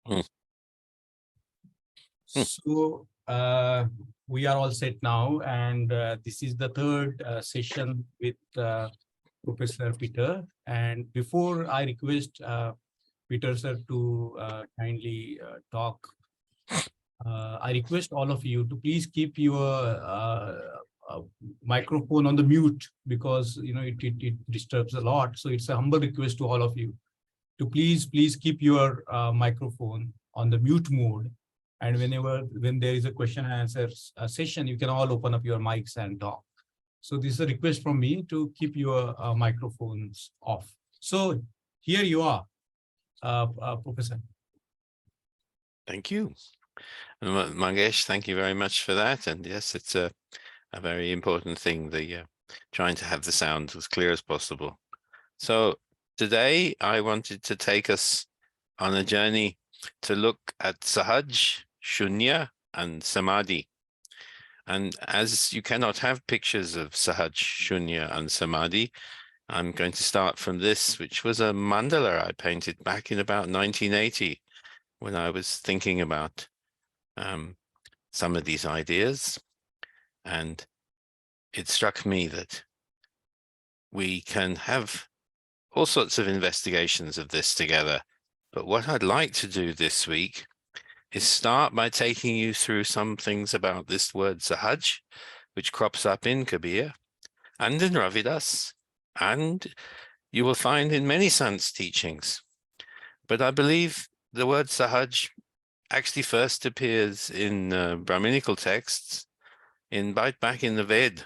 Mm. So we are all set now, and this is the third session with Professor Peter. And before I request Peter sir to kindly talk, I request all of you to please keep your microphone on the mute, because it disturbs a lot. So it's a humble request to all of you to please keep your microphone on the mute mode. And when there is a question and answer session, you can all open up your mics and talk. So this is a request from me to keep your microphones off. So here you are, Professor. Thank you. Mangesh, thank you very much for that. And yes, it's a very important thing, trying to have the sound as clear as possible. So today I wanted to take us on a journey to look at Sahaj, Shunya, and Samadhi. And as you cannot have pictures of Sahaj, Shunya, and Samadhi, I'm going to start from this, which was a mandala I painted back in about 1980 when I was thinking about some of these ideas. And it struck me that we can have all sorts of investigations of this together. But what I'd like to do this week is start by taking you through some things about this word Sahaj, which crops up in Kabir and in Ravidas, and you will find in many Sant teachings. But I believe the word Sahaj actually first appears in Brahminical texts back in the Ved.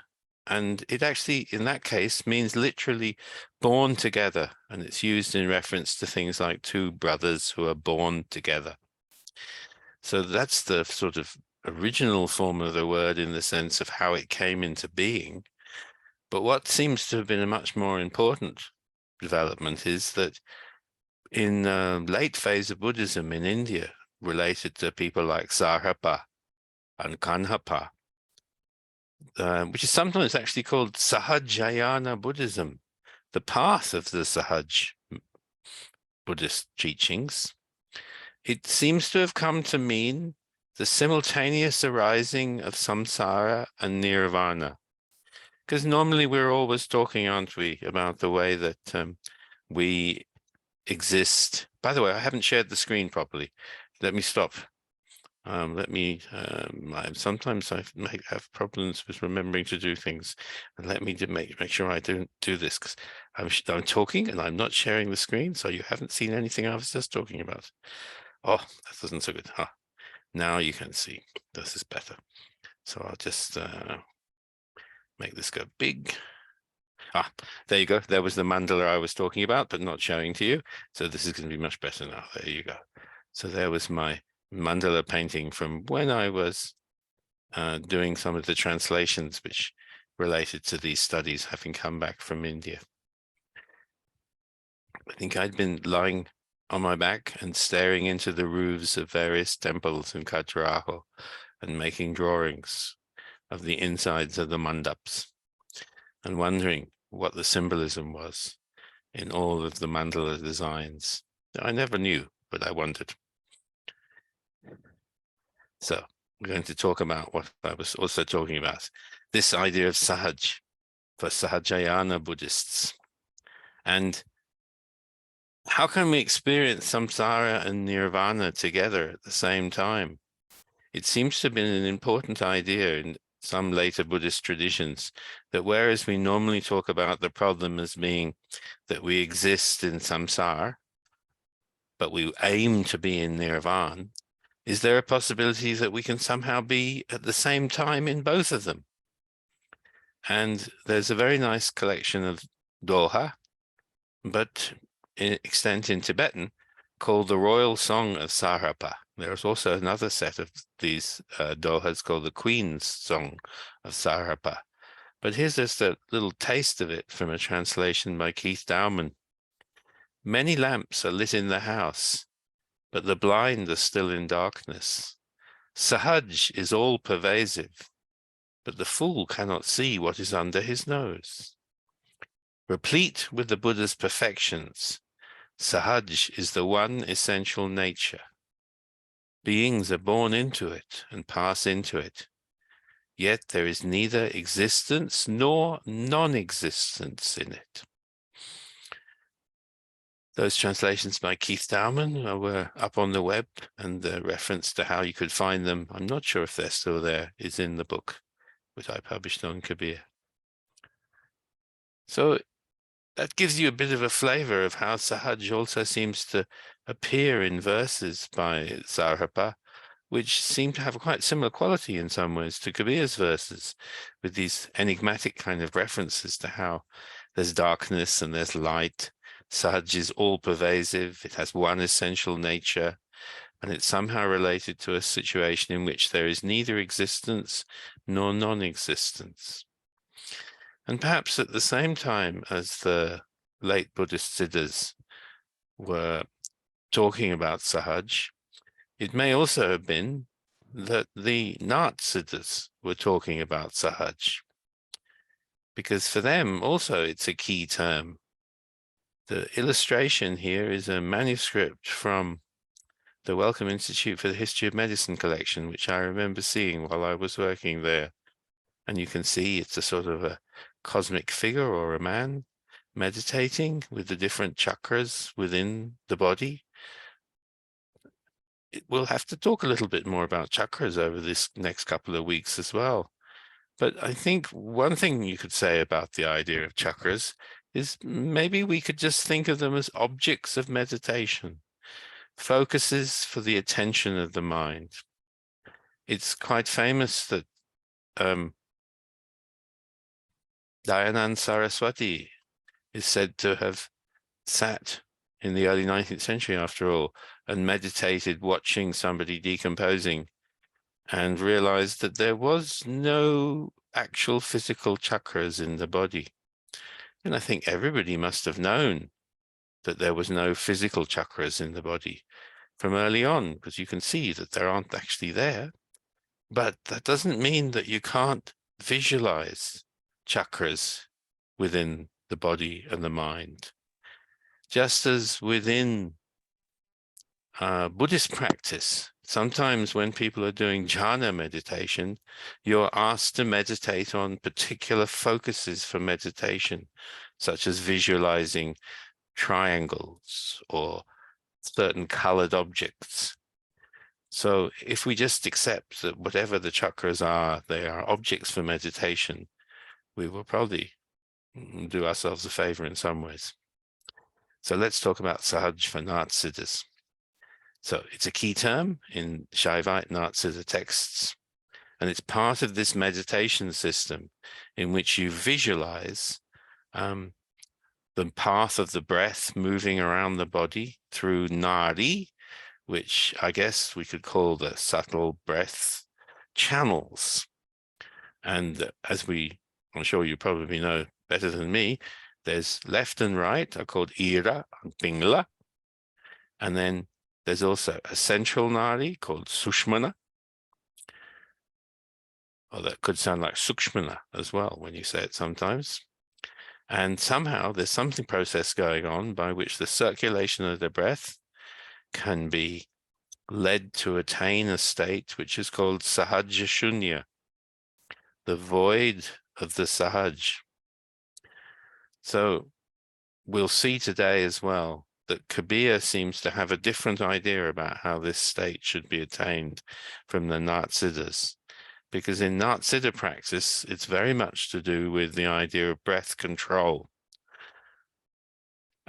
And it actually, in that case, means literally born together. And it's used in reference to things like two brothers who are born together. So that's the sort of original form of the word in the sense of how it came into being. But what seems to have been a much more important development is that in the late phase of Buddhism in India, related to people like Sarapa and Kanhapa, which is sometimes actually called Sahajayana Buddhism, the path of the Sahaj Buddhist teachings. It seems to have come to mean the simultaneous arising of samsara and nirvana. Because normally we're always talking, aren't we, about the way that we exist. By the way, I haven't shared the screen properly. Let me stop. Sometimes I have problems with remembering to do things, and let me make sure I don't do this, because I'm talking and I'm not sharing the screen, so you haven't seen anything I was just talking about. Oh, that doesn't so good. Now you can see. This is better. So I'll just make this go big. There you go. There was the mandala I was talking about, but not showing to you. So this is going to be much better now. There you go. So there was my mandala painting from when I was doing some of the translations which related to these studies, having come back from India. I think I'd been lying on my back and staring into the roofs of various temples in Khajuraho and making drawings of the insides of the mandaps and wondering what the symbolism was in all of the mandala designs. I never knew, but I wondered. So we're going to talk about what I was also talking about, this idea of Sahaj for Sahajayana Buddhists. And how can we experience samsara and nirvana together at the same time? It seems to have been an important idea in some later Buddhist traditions that whereas we normally talk about the problem as being that we exist in samsara, but we aim to be in nirvana, is there a possibility that we can somehow be at the same time in both of them? And there's a very nice collection of doha, but in extent in Tibetan, called the Royal Song of Sarapa. There's also another set of these dohas called the Queen's Song of Sarapa. But here's just a little taste of it from a translation by Keith Dowman. Many lamps are lit in the house, but the blind are still in darkness. Sahaj is all pervasive, but the fool cannot see what is under his nose. Replete with the Buddha's perfections, Sahaj is the one essential nature. Beings are born into it and pass into it. Yet there is neither existence nor non-existence in it. Those translations by Keith Dowman were up on the web, and the reference to how you could find them, I'm not sure if they're still there, is in the book which I published on Kabir. So that gives you a bit of a flavor of how Sahaj also seems to appear in verses by Sarhapa, which seem to have quite similar quality in some ways to Kabir's verses, with these enigmatic kind of references to how there's darkness and there's light. Sahaj is all-pervasive, it has one essential nature, and it's somehow related to a situation in which there is neither existence nor non-existence. And perhaps at the same time as the late Buddhist Siddhas were talking about Sahaj, it may also have been that the Nat Siddhas were talking about Sahaj, because for them also it's a key term. The illustration here is a manuscript from the Wellcome Institute for the History of Medicine collection, which I remember seeing while I was working there. And you can see it's a sort of a cosmic figure or a man meditating with the different chakras within the body. We'll have to talk a little bit more about chakras over this next couple of weeks as well. But I think one thing you could say about the idea of chakras is maybe we could just think of them as objects of meditation, focuses for the attention of the mind. It's quite famous that Dayanand Saraswati is said to have sat in the early 19th century, after all, and meditated watching somebody decomposing, and realized that there was no actual physical chakras in the body. And I think everybody must have known that there was no physical chakras in the body from early on, because you can see that there aren't actually there. But that doesn't mean that you can't visualize chakras within the body and the mind. Just as within Buddhist practice, sometimes when people are doing jhana meditation, you're asked to meditate on particular focuses for meditation, such as visualizing triangles or certain colored objects. So if we just accept that whatever the chakras are, they are objects for meditation, we will probably do ourselves a favor in some ways. So let's talk about Sahaj for Nat Siddhas. So it's a key term in Shaivite Nat Siddha texts, and it's part of this meditation system in which you visualize the path of the breath moving around the body through Nadi, which I guess we could call the subtle breath channels. And as I'm sure you probably know better than me, there's left and right are called Ira and Pingala. And then there's also a central nadi called Sushmana. Or that could sound like Sukshmana as well when you say it sometimes. And somehow there's something process going on by which the circulation of the breath can be led to attain a state which is called Sahaja Shunya, the void of the Sahaj. So we'll see today as well that Kabir seems to have a different idea about how this state should be attained from the Nat Siddhas. Because in Nat Siddha practice, it's very much to do with the idea of breath control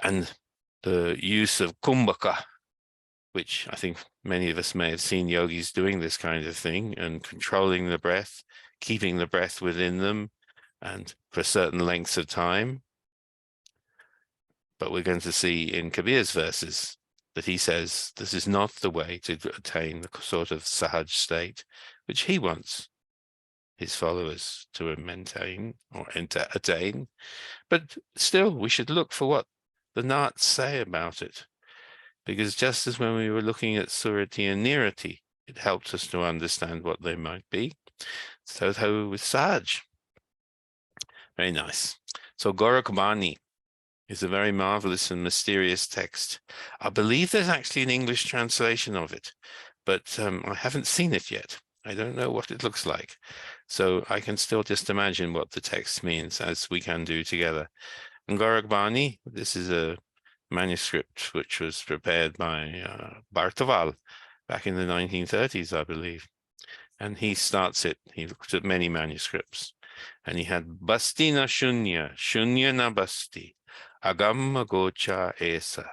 and the use of kumbhaka, which I think many of us may have seen yogis doing this kind of thing, and controlling the breath, keeping the breath within them, and for certain lengths of time. But we're going to see in Kabir's verses that he says this is not the way to attain the sort of Sahaj state which he wants his followers to maintain or attain. But still, we should look for what the Nats say about it, because just as when we were looking at Surati and Nirati, it helped us to understand what they might be. So with Sahaj. Very nice. So Gorakhbani is a very marvelous and mysterious text. I believe there's actually an English translation of it, but I haven't seen it yet. I don't know what it looks like. So I can still just imagine what the text means, as we can do together. And Gorak Bani, this is a manuscript which was prepared by Bartaval back in the 1930s, I believe. And he starts it, he looked at many manuscripts, and he had Basti na Shunya, Shunya na Basti, Agam Gocha Esa,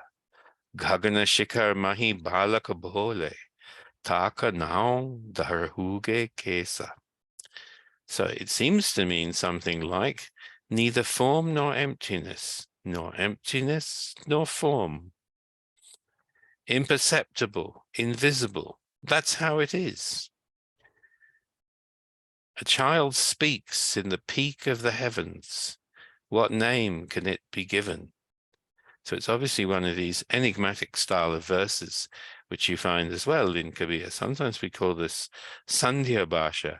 Gagana Shikar Mahi Balak Bhole, Taka Naung Dharhuge Kesa. So it seems to mean something like neither form nor emptiness nor form. Imperceptible, invisible. That's how it is. A child speaks in the peak of the heavens. What name can it be given? So it's obviously one of these enigmatic style of verses, which you find as well in Kabir. Sometimes we call this Sandhya Bhasha.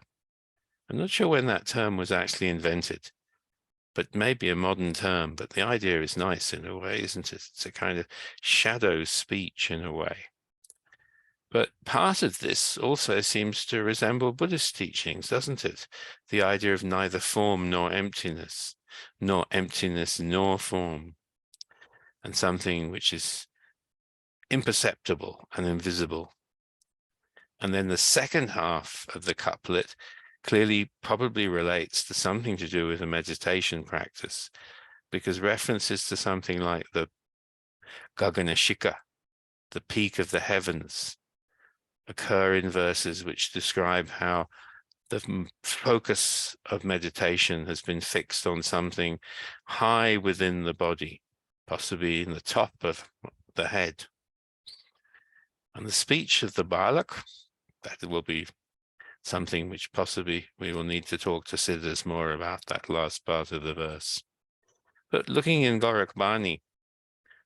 I'm not sure when that term was actually invented, but maybe a modern term. But the idea is nice in a way, isn't it? It's a kind of shadow speech in a way. But part of this also seems to resemble Buddhist teachings, doesn't it? The idea of neither form nor emptiness nor form, and something which is imperceptible and invisible. And then the second half of the couplet clearly probably relates to something to do with a meditation practice, because references to something like the Gaganashika, the peak of the heavens, occur in verses which describe how the focus of meditation has been fixed on something high within the body, possibly in the top of the head. And the speech of the Balak, that will be something which possibly we will need to talk to Siddhas more about, that last part of the verse. But looking in Gorak Bani,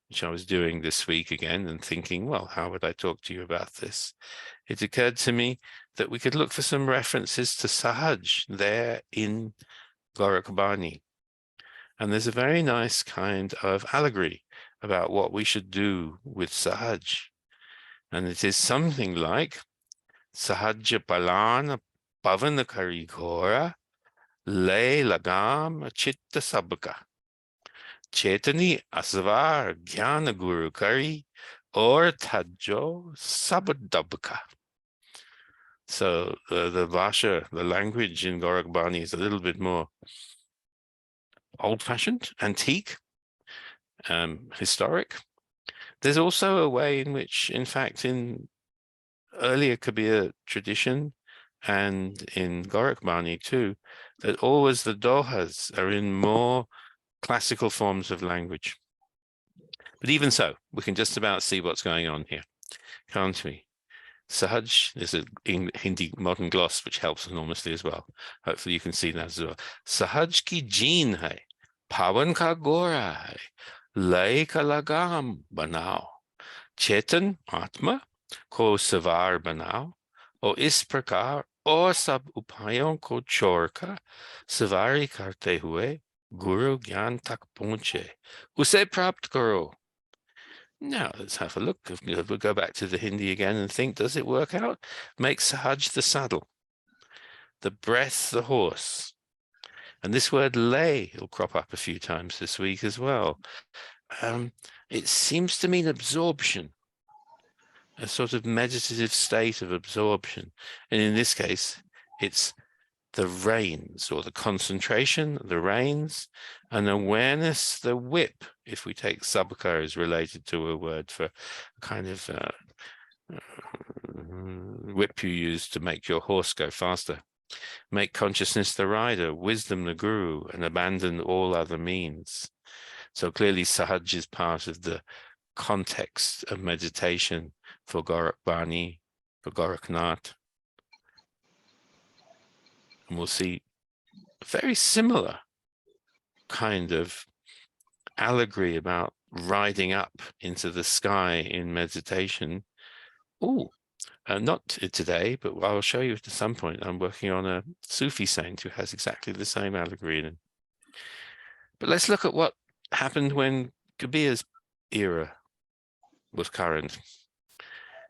which I was doing this week again, and thinking, well, how would I talk to you about this? It occurred to me that we could look for some references to Sahaj there in Gorak Bani. And there's a very nice kind of allegory about what we should do with Sahaj. And it is something like Sahaja Palana Pavana Karigora Le Lagam Chitta Sabaka Chetani Asvar Jnana Guru Kari or Tajo Sabadabaka. So the Vasha, the language in Gorak Bani is a little bit more old-fashioned, antique, historic. There's also a way in which, in fact, in earlier Kabir tradition and in Gorak Bani too, that always the dohas are in more classical forms of language. But even so, we can just about see what's going on here, can't we? Sahaj is a Hindi modern gloss, which helps enormously as well. Hopefully you can see that as well. Sahaj ki jeen hai, pawan ka gora hai, lay ka lagam banao, chetan atma ko savar banao, o is prakar और सब उपायों को छोड़कर सवारी करते हुए गुरु ज्ञान तक पहुंचे उसे प्राप्त करो. Now let's have a look. If we go back to the Hindi again and think, does it work out? Make Sahaj the saddle, the breath the horse. And this word lay will crop up a few times this week as well. It seems to mean absorption, a sort of meditative state of absorption. And in this case, it's the reins, or the concentration, the reins, and awareness, the whip, if we take sabaka as related to a word for a kind of whip you use to make your horse go faster. Make consciousness the rider, wisdom the guru, and abandon all other means. So clearly Sahaj is part of the context of meditation for Gorak Bani, for Goraknath. And we'll see a very similar kind of allegory about riding up into the sky in meditation. Not today, but I'll show you at some point. I'm working on a Sufi saint who has exactly the same allegory in it. But let's look at what happened when Kabir's era was current.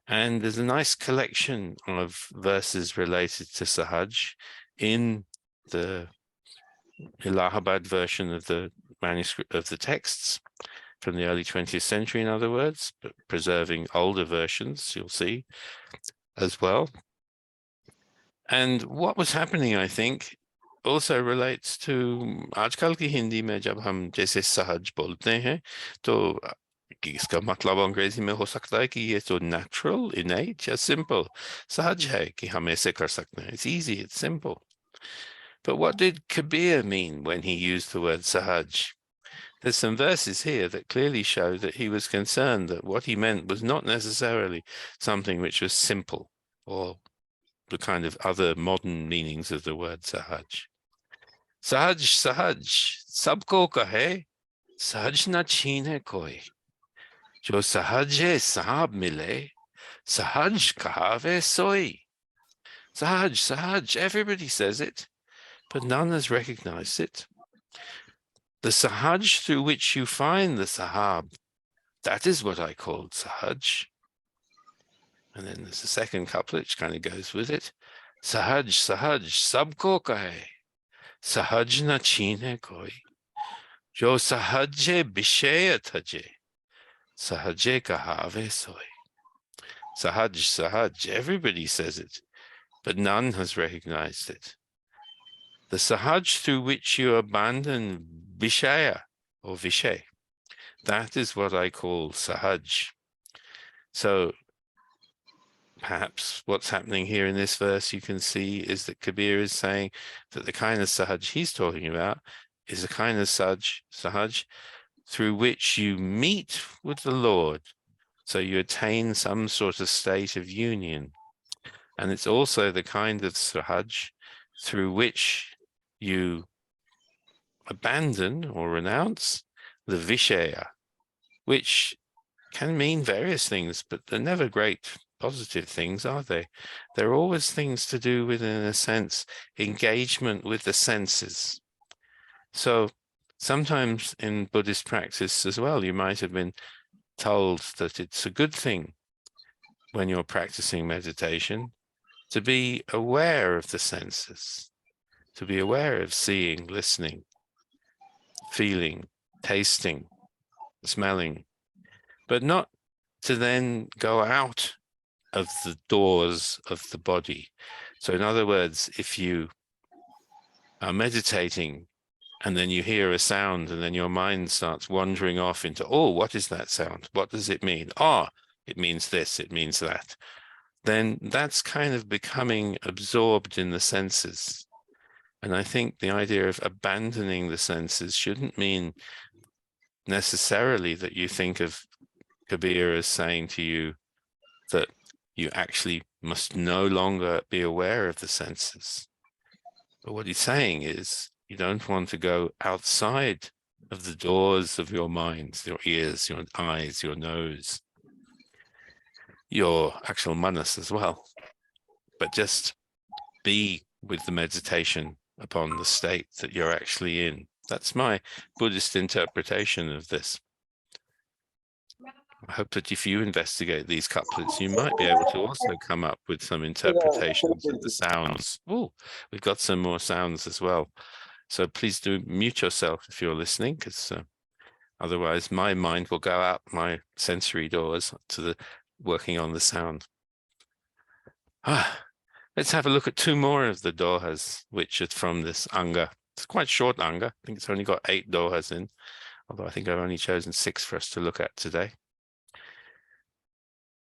And there's a nice collection of verses related to Sahaj in the Allahabad version of the manuscript of the texts from the early 20th century, in other words, but preserving older versions, you'll see as well. And what was happening, I think, also relates to आजकल की हिंदी में जब हम जैसे सहज बोलते हैं तो कि इसका मतलब अंग्रेजी में हो सकता है कि ये तो natural, innate या simple सहज है कि हम ऐसे कर सकते हैं. It's easy, it's simple. But what did Kabir mean when he used the word sahaj? There's some verses here that clearly show that he was concerned that what he meant was not necessarily something which was simple or the kind of other modern meanings of the word sahaj. Sahaj, sahaj, sabko kahe, sahaj na chine koi. Jo sahaj sahab mile, sahaj kahave soi. Sahaj, sahaj, everybody says it, but none has recognized it. The sahaj through which you find the sahab, that is what I called sahaj. And then there's a second couplet which kind of goes with it. Sahaj, sahaj, sabko kahe, sahaj na chine koi. Jo sahaje bishaya thaje, sahaje kahave soy. Sahaj, sahaj, everybody says it, but none has recognized it. The sahaj through which you abandon vishaya or vishay, that is what I call sahaj. So perhaps what's happening here in this verse you can see is that Kabir is saying that the kind of sahaj he's talking about is a kind of sahaj through which you meet with the Lord. So you attain some sort of state of union. And it's also the kind of sahaj through which you abandon or renounce the vishaya, which can mean various things, but they're never great positive things, are they? They're always things to do with, in a sense, engagement with the senses. So sometimes in Buddhist practice as well, you might have been told that it's a good thing when you're practicing meditation to be aware of the senses, to be aware of seeing, listening, feeling, tasting, smelling, but not to then go out of the doors of the body. So in other words, if you are meditating and then you hear a sound and then your mind starts wandering off into, oh, what is that sound? What does it mean? Ah, it means this, it means that. Then that's kind of becoming absorbed in the senses. And I think the idea of abandoning the senses shouldn't mean necessarily that you think of Kabir as saying to you that you actually must no longer be aware of the senses. But what he's saying is you don't want to go outside of the doors of your mind, your ears, your eyes, your nose, your actual manas as well, but just be with the meditation upon the state that you're actually in. That's my Buddhist interpretation of this. I hope that if you investigate these couplets, you might be able to also come up with some interpretations of the sounds. Oh, we've got some more sounds as well. So please do mute yourself if you're listening, because otherwise my mind will go out my sensory doors to the working on the sound. Let's have a look at two more of the dohas, which are from this anga. It's quite short anga. I think it's only got 8 dohas in, although I think I've only chosen 6 for us to look at today.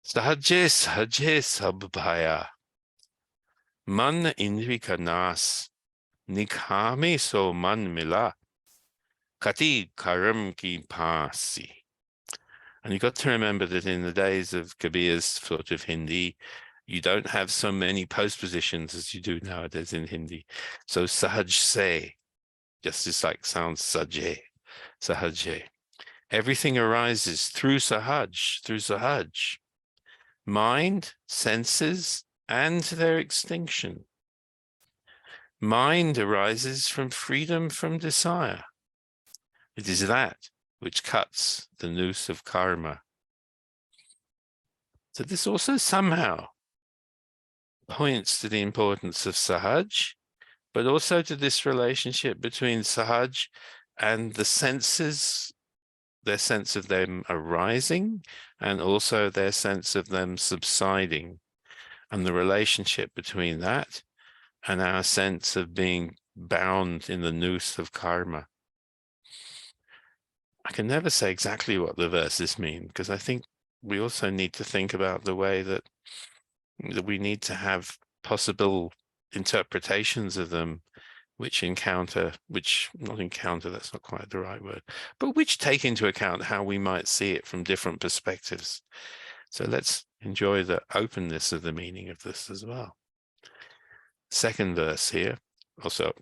Sahaje sahaje sab bhaya, man indri ka nas, nikhame so man mila, kati karam ki pasi. And you've got to remember that in the days of Kabir's sort of Hindi, you don't have so many postpositions as you do nowadays in Hindi. So sahaj se, just as like sounds saje, sahaje. Everything arises through sahaj, through sahaj. Mind, senses, and their extinction. Mind arises from freedom from desire. It is that which cuts the noose of karma. So this also somehow points to the importance of Sahaj, but also to this relationship between Sahaj and the senses, their sense of them arising, and also their sense of them subsiding, and the relationship between that and our sense of being bound in the noose of karma. I can never say exactly what the verses mean, because I think we also need to think about the way that we need to have possible interpretations of them, which not encounter, that's not quite the right word, but which take into account how we might see it from different perspectives. So let's enjoy the openness of the meaning of this as well. Second verse here, also,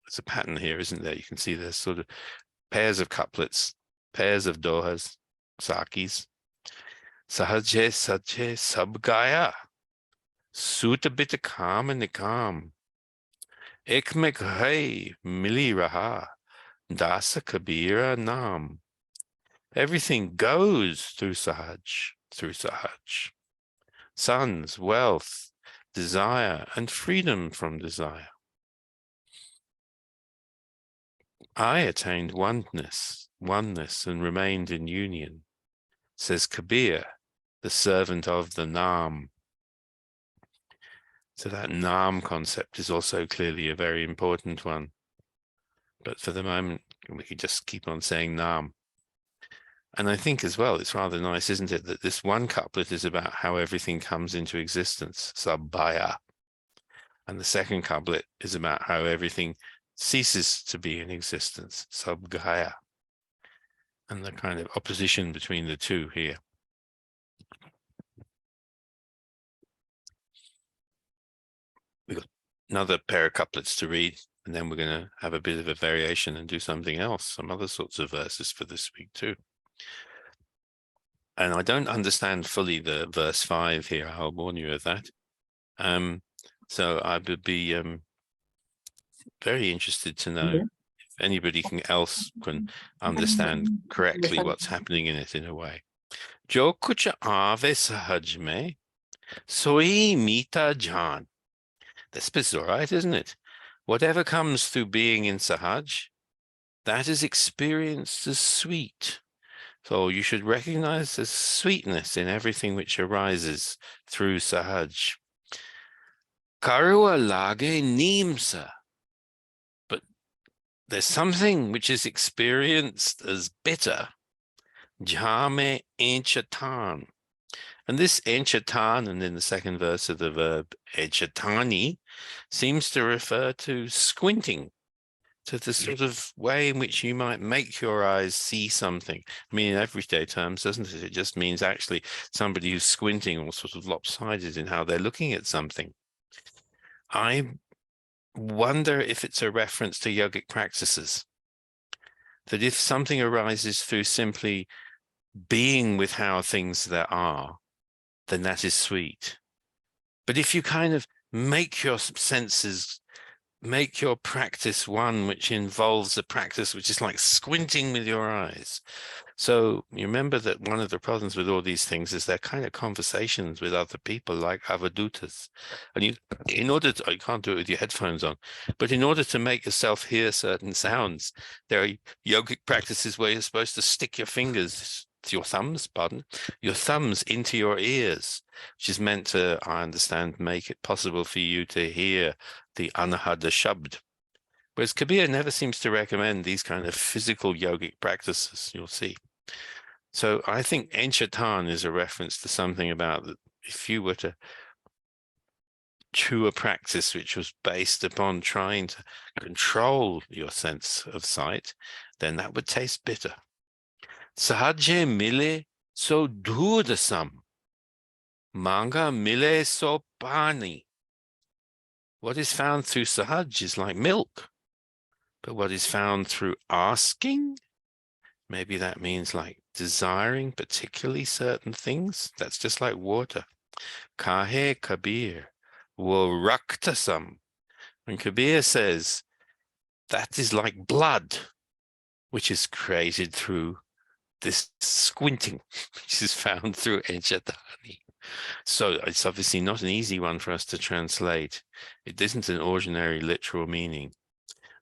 there's a pattern here, isn't there? You can see there's sort of pairs of couplets, pairs of dohas, sakis. Sahaje sache sab gaya, suta bit kam nikam. Ek mein hai mili raha, dasa kabira naam. Everything goes through Sahaj, Sons, wealth, desire, and freedom from desire. I attained oneness, and remained in union, says Kabir, the servant of the Naam. So that Naam concept is also clearly a very important one. But for the moment, we could just keep on saying Naam. And I think as well, it's rather nice, isn't it, that this one couplet is about how everything comes into existence, Sabbaya. And the second couplet is about how everything ceases to be in existence, Sabgaya. And the kind of opposition between the two here. We've got another pair of couplets to read, and then we're going to have a bit of a variation and do something else, some other sorts of verses for this week too. And I don't understand fully the verse 5 here, I'll warn you of that. So I would be very interested to know if anybody else can understand correctly what's happening in it in a way. Jo kuch aave sahaj mein, soi meeta jaan. This bit's all right, isn't it? Whatever comes through being in Sahaj, that is experienced as sweet. So you should recognize the sweetness in everything which arises through Sahaj. Karua lage nimsa. But there's something which is experienced as bitter. Jame enchatan. And this enchatan, and in the second verse of the verb enchatani, seems to refer to squinting, to the sort of way in which you might make your eyes see something. I mean, in everyday terms, doesn't it? It just means actually somebody who's squinting or sort of lopsided in how they're looking at something. I wonder if it's a reference to yogic practices, that if something arises through simply being with how things there are, then that is sweet. But if you kind of make your senses, make your practice one which involves a practice which is like squinting with your eyes. So you remember that one of the problems with all these things is they're kind of conversations with other people like avadutas. And you can't do it with your headphones on, but in order to make yourself hear certain sounds, there are yogic practices where you're supposed to stick your fingers, your thumbs into your ears, which is meant to, I understand, make it possible for you to hear the anahada shabd. Whereas Kabir never seems to recommend these kind of physical yogic practices, you'll see. So I think enchatan is a reference to something about that if you were to chew a practice which was based upon trying to control your sense of sight, then that would taste bitter. Sahaje mile so dudasam, manga mile so pani. What is found through Sahaj is like milk, but what is found through asking, maybe that means like desiring particularly certain things. That's just like water. Kahe Kabir, wo raktasam. When Kabir says that is like blood, which is created through this squinting, which is found through Enchatani. So it's obviously not an easy one for us to translate. It isn't an ordinary literal meaning,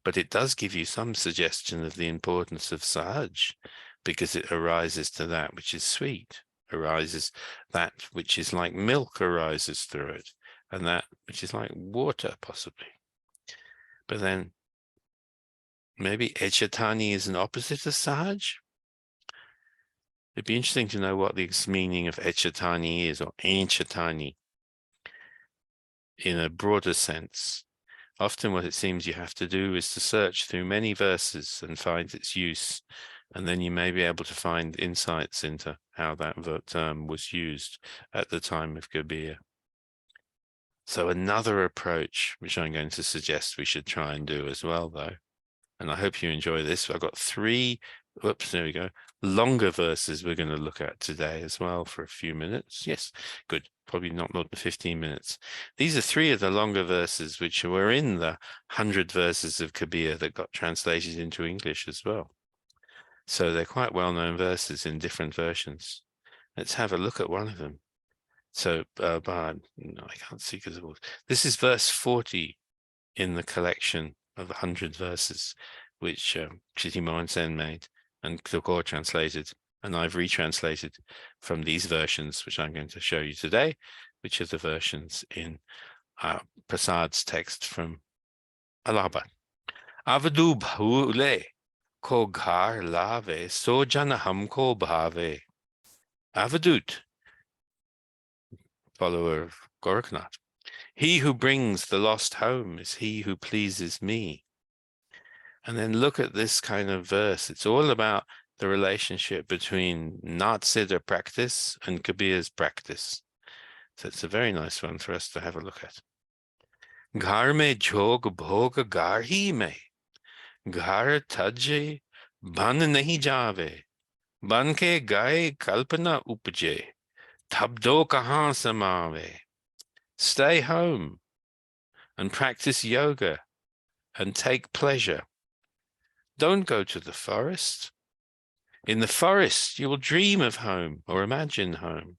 but it does give you some suggestion of the importance of sahaj, because it arises to that which is sweet, arises that which is like milk arises through it, and that which is like water, possibly. But then maybe echatani is an opposite of sahaj. It'd be interesting to know what the meaning of echatani is, or enchatani, in a broader sense. Often what it seems you have to do is to search through many verses and find its use, and then you may be able to find insights into how that term was used at the time of Kabir. So another approach, which I'm going to suggest we should try and do as well, though, and I hope you enjoy this. I've got three, whoops, there we go, longer verses we're going to look at today as well for a few minutes. Yes, good. Probably not more than 15 minutes. These are three of the longer verses which were in the 100 verses of Kabir that got translated into English as well. So they're quite well-known verses in different versions. Let's have a look at one of them. So, no, I can't see because of all. This is verse 40 in the collection of 100 verses, which Chitty Mohan Sen made and Kabir translated, and I've retranslated from these versions, which I'm going to show you today, which are the versions in Prasad's text from Allahabad. Avadu bhule ko ghar lave, so jana humko bhave. Avadut, follower of Gorakhnath. He who brings the lost home is he who pleases me. And then look at this kind of verse. It's all about the relationship between Nath Siddha practice and Kabir's practice. So it's a very nice one for us to have a look at. Ghar mein jog bhog ghar hi mein, ghar taje ban nahi jave, ban ke gaye kalpana upje, tabdo kahan samave. Stay home and practice yoga and take pleasure. Don't go to the forest. In the forest, you will dream of home or imagine home.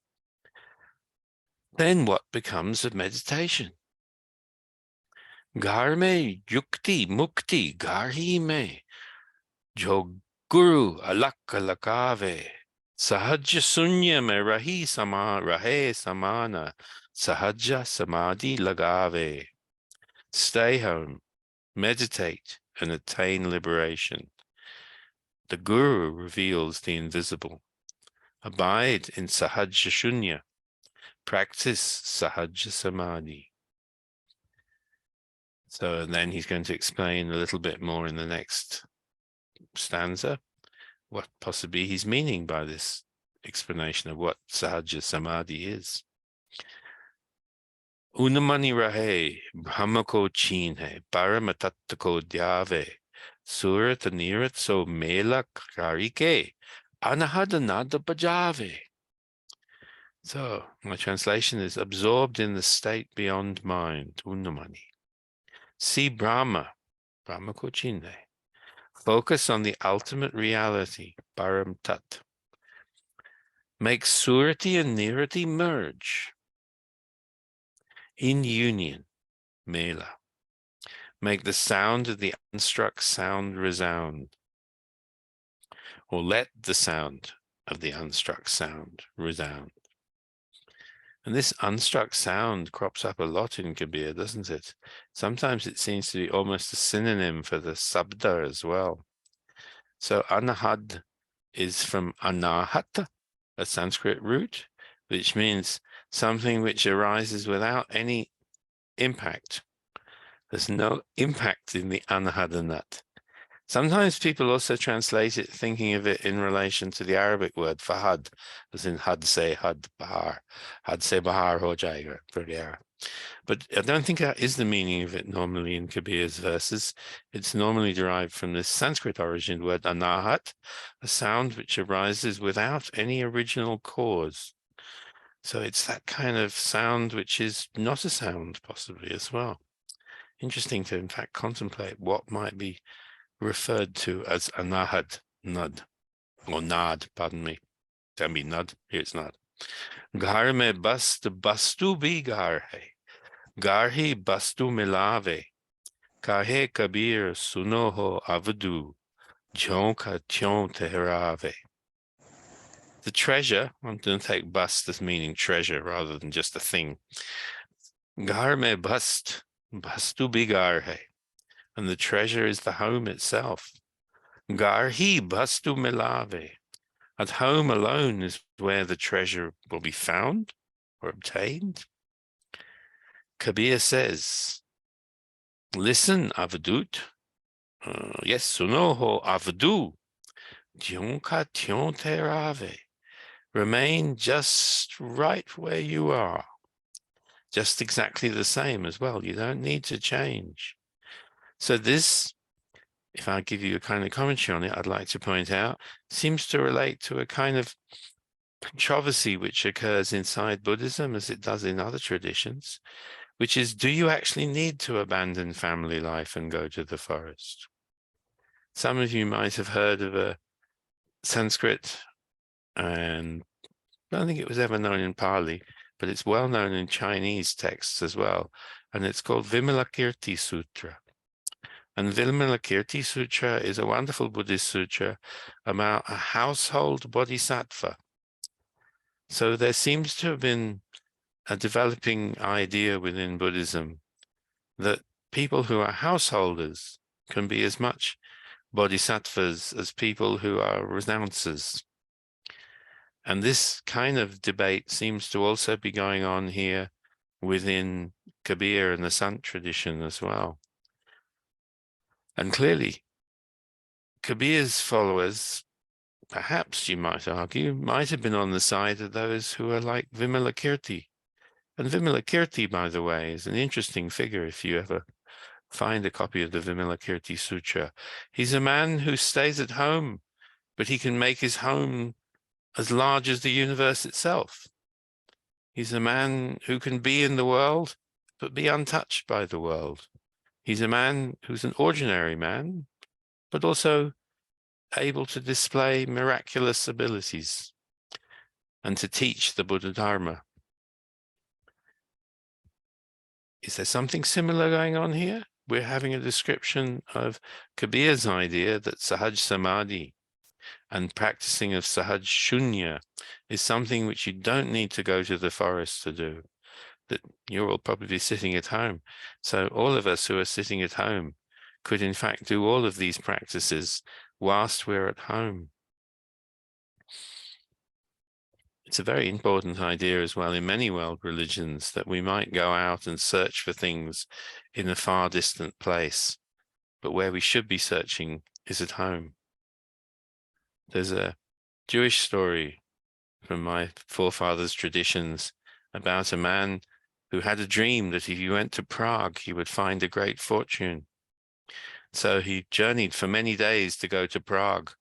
Then what becomes of meditation? Ghar mein yukti mukti ghar hi mein, jo guru alak alakave, sahaj sunya mein rahe samana, sahaja samadhi lagave. Stay home, meditate, and attain liberation. The Guru reveals the invisible. Abide in Sahaja Shunya. Practice Sahaja Samadhi. So then he's going to explain a little bit more in the next stanza what possibly he's meaning by this explanation of what Sahaja Samadhi is. Unamani rahe, Brahma ko cheen hai, Paramatatva ko dhyave, Surat anirat so mela karike, Anahadanada bajave. So my translation is absorbed in the state beyond mind, Unamani. See Brahma, Brahma ko cheen hai. Focus on the ultimate reality, Param Tat. Make Surati and Nirati merge. In union, Mela. Make the sound of the unstruck sound resound. Or let the sound of the unstruck sound resound. And this unstruck sound crops up a lot in Kabir, doesn't it? Sometimes it seems to be almost a synonym for the sabda as well. So anahad is from anahata, a Sanskrit root, which means something which arises without any impact. There's no impact in the anahadanat. Sometimes people also translate it thinking of it in relation to the Arabic word for had, as in had se bahar ho jayega, but I don't think that is the meaning of it normally in Kabir's verses. It's normally derived from this Sanskrit origin word anahat, a sound which arises without any original cause. So it's that kind of sound which is not a sound, possibly, as well. Interesting to, in fact, contemplate what might be referred to as anahad, nud, or nad, pardon me. Can be nud, here it's not. Ghar mein bastu bhi ghar hai. Ghar hi bastu milave. Kahe Kabir suno ho avadu. Jyon ka tyon tehrave. The treasure, I'm going to take bust as meaning treasure rather than just a thing. Ghar mein bastu bhi ghar hai. And the treasure is the home itself. Ghar hi bastu milave. At home alone is where the treasure will be found or obtained. Kabir says, listen, avadut. Yes, sunoho avadu. Jyon ka tyon terave. Remain just right where you are. Just exactly the same as well. You don't need to change. So this, if I give you a kind of commentary on it, I'd like to point out, seems to relate to a kind of controversy which occurs inside Buddhism as it does in other traditions, which is, do you actually need to abandon family life and go to the forest? Some of you might have heard of a Sanskrit, and I don't think it was ever known in Pali, but it's well known in Chinese texts as well, and it's called Vimalakirti Sutra. And Vimalakirti Sutra is a wonderful Buddhist sutra about a household bodhisattva. So there seems to have been a developing idea within Buddhism that people who are householders can be as much bodhisattvas as people who are renouncers. And this kind of debate seems to also be going on here within Kabir and the Sant tradition as well. And clearly, Kabir's followers, perhaps you might argue, might have been on the side of those who are like Vimalakirti. And Vimalakirti, by the way, is an interesting figure if you ever find a copy of the Vimalakirti Sutra. He's a man who stays at home, but he can make his home as large as the universe itself. He's a man who can be in the world, but be untouched by the world. He's a man who's an ordinary man, but also able to display miraculous abilities and to teach the Buddha Dharma. Is there something similar going on here? We're having a description of Kabir's idea that Sahaj Samadhi and practicing of Sahaj Shunya is something which you don't need to go to the forest to do, that you're all probably sitting at home. So all of us who are sitting at home could in fact do all of these practices whilst we're at home. It's a very important idea as well in many world religions that we might go out and search for things in a far distant place, but where we should be searching is at home. There's a Jewish story from my forefathers' traditions about a man who had a dream that if he went to Prague, he would find a great fortune. So he journeyed for many days to go to Prague,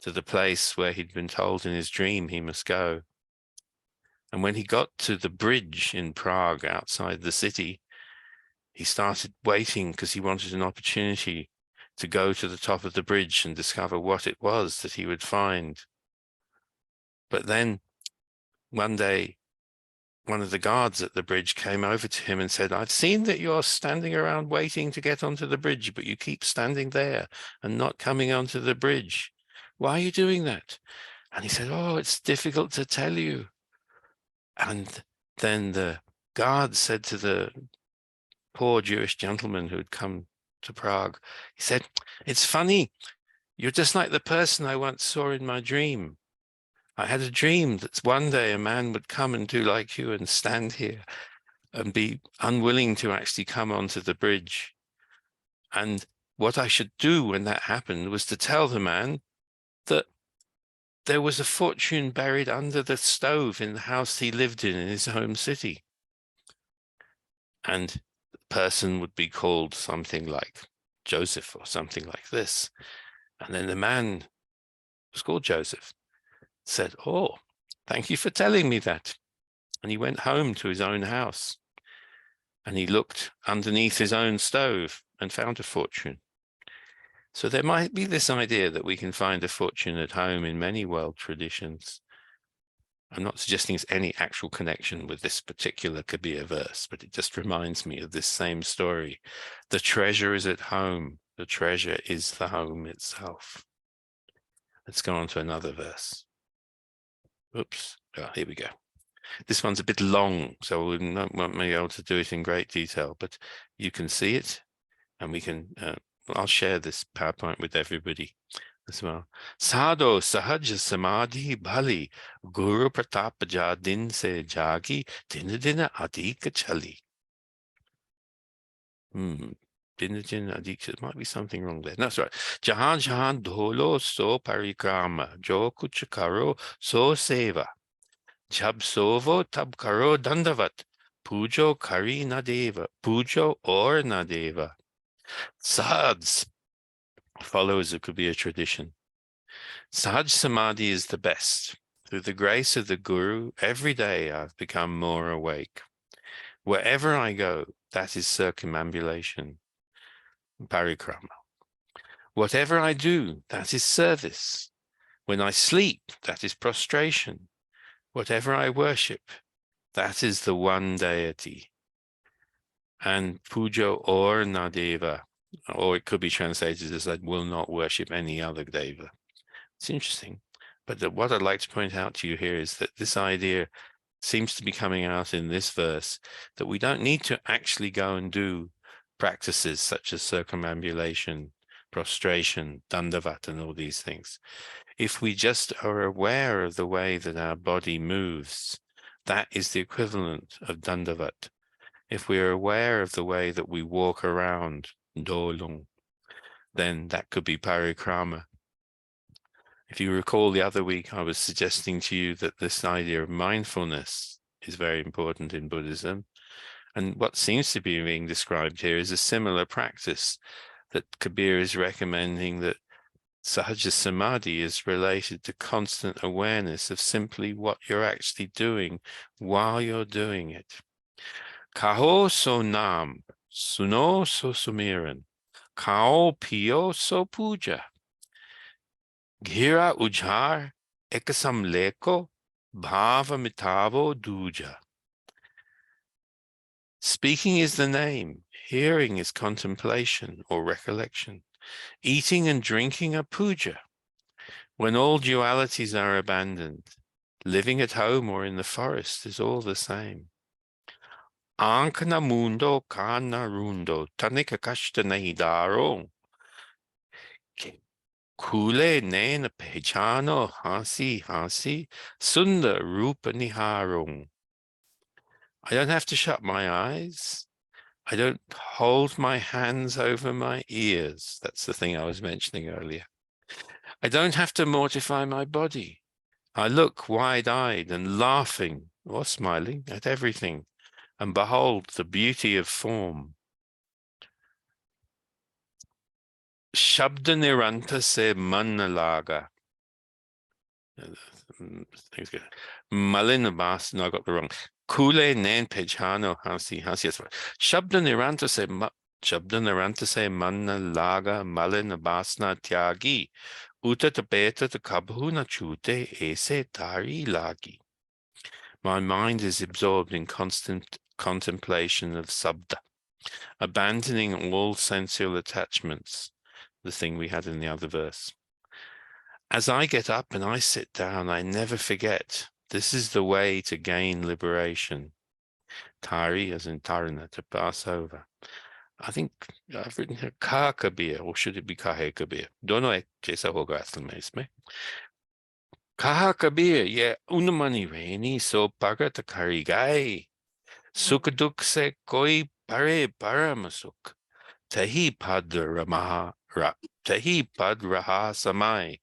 to the place where he'd been told in his dream he must go. And when he got to the bridge in Prague outside the city, he started waiting because he wanted an opportunity to go to the top of the bridge and discover what it was that he would find. But then one day, one of the guards at the bridge came over to him and said, I've seen that you're standing around waiting to get onto the bridge, but you keep standing there and not coming onto the bridge. Why are you doing that? And he said, oh, it's difficult to tell you. And then the guard said to the poor Jewish gentleman who had come to Prague, he said, it's funny, you're just like the person I once saw in my dream. I had a dream that one day a man would come and do like you and stand here and be unwilling to actually come onto the bridge. And what I should do when that happened was to tell the man that there was a fortune buried under the stove in the house he lived in his home city. And the person would be called something like Joseph or something like this. And then the man was called Joseph, said, oh, thank you for telling me that. And he went home to his own house and he looked underneath his own stove and found a fortune. So there might be this idea that we can find a fortune at home in many world traditions. I'm not suggesting it's any actual connection with this particular Kabir verse, but it just reminds me of this same story. The treasure is at home. The treasure is the home itself. Let's go on to another verse. Oops. Oh, here we go. This one's a bit long, so we won't be able to do it in great detail, but you can see it, and we can, I'll share this PowerPoint with everybody as well. Sadho sahaj samadhi bhali, guru pratap ja din se jagi, din din adik chali. Din din adik, there might be something wrong there. That's right. Jahan jahan dholo so parikrama, jo kuch karo so seva. Jab sovo tab karo dandavat, pujo kari nadeva, pujo or nadeva. Sads follows the Kabir tradition. Sahaj Samadhi is the best. Through the grace of the Guru, every day I've become more awake. Wherever I go, that is circumambulation, parikrama. Whatever I do, that is service. When I sleep, that is prostration. Whatever I worship, that is the one deity. And pujo or nadeva, or it could be translated as I will not worship any other deva. It's interesting. But what I'd like to point out to you here is that this idea seems to be coming out in this verse, that we don't need to actually go and do practices such as circumambulation, prostration, dandavat, and all these things. If we just are aware of the way that our body moves, that is the equivalent of dandavat. If we are aware of the way that we walk around, dolung, then that could be parikrama. If you recall the other week, I was suggesting to you that this idea of mindfulness is very important in Buddhism. And what seems to be being described here is a similar practice, that Kabir is recommending, that Sahaja Samadhi is related to constant awareness of simply what you're actually doing while you're doing it. Kaho so nam, suno so sumiran, kao pio so puja. Gira ujhar ekasam leko bhava mitavo duja. Speaking is the name, hearing is contemplation or recollection, eating and drinking are puja. When all dualities are abandoned, living at home or in the forest is all the same. Ankana mundo kana rundo tanika kashta nahi daro. Kule nena pehchano hasi hasi sunda rupa niharung. I don't have to shut my eyes. I don't hold my hands over my ears. That's the thing I was mentioning earlier. I don't have to mortify my body. I look wide-eyed and laughing or smiling at everything, and behold the beauty of form. Shabda niranta se manna laga. Malinabas, no, I got the wrong. Kule nen pejhano hasi hasi. Shabda niranta se manna laga malinabasna tyagi. Uta tabeta to kabhuna chute ese tari lagi. My mind is absorbed in constant contemplation of sabda, abandoning all sensual attachments, the thing we had in the other verse. As I get up and I sit down, I never forget, this is the way to gain liberation. Tari, as in tarana, to pass over. I think I've written here Ka Kabir, or should it be Kahe Kabir? Dono ek jaisa hoga asl mein isme. Kaha Kabir, ye unmani reni so bhagat kari gai. Sukh dukh se koi pare paramasuk. Tahi pad raha samai.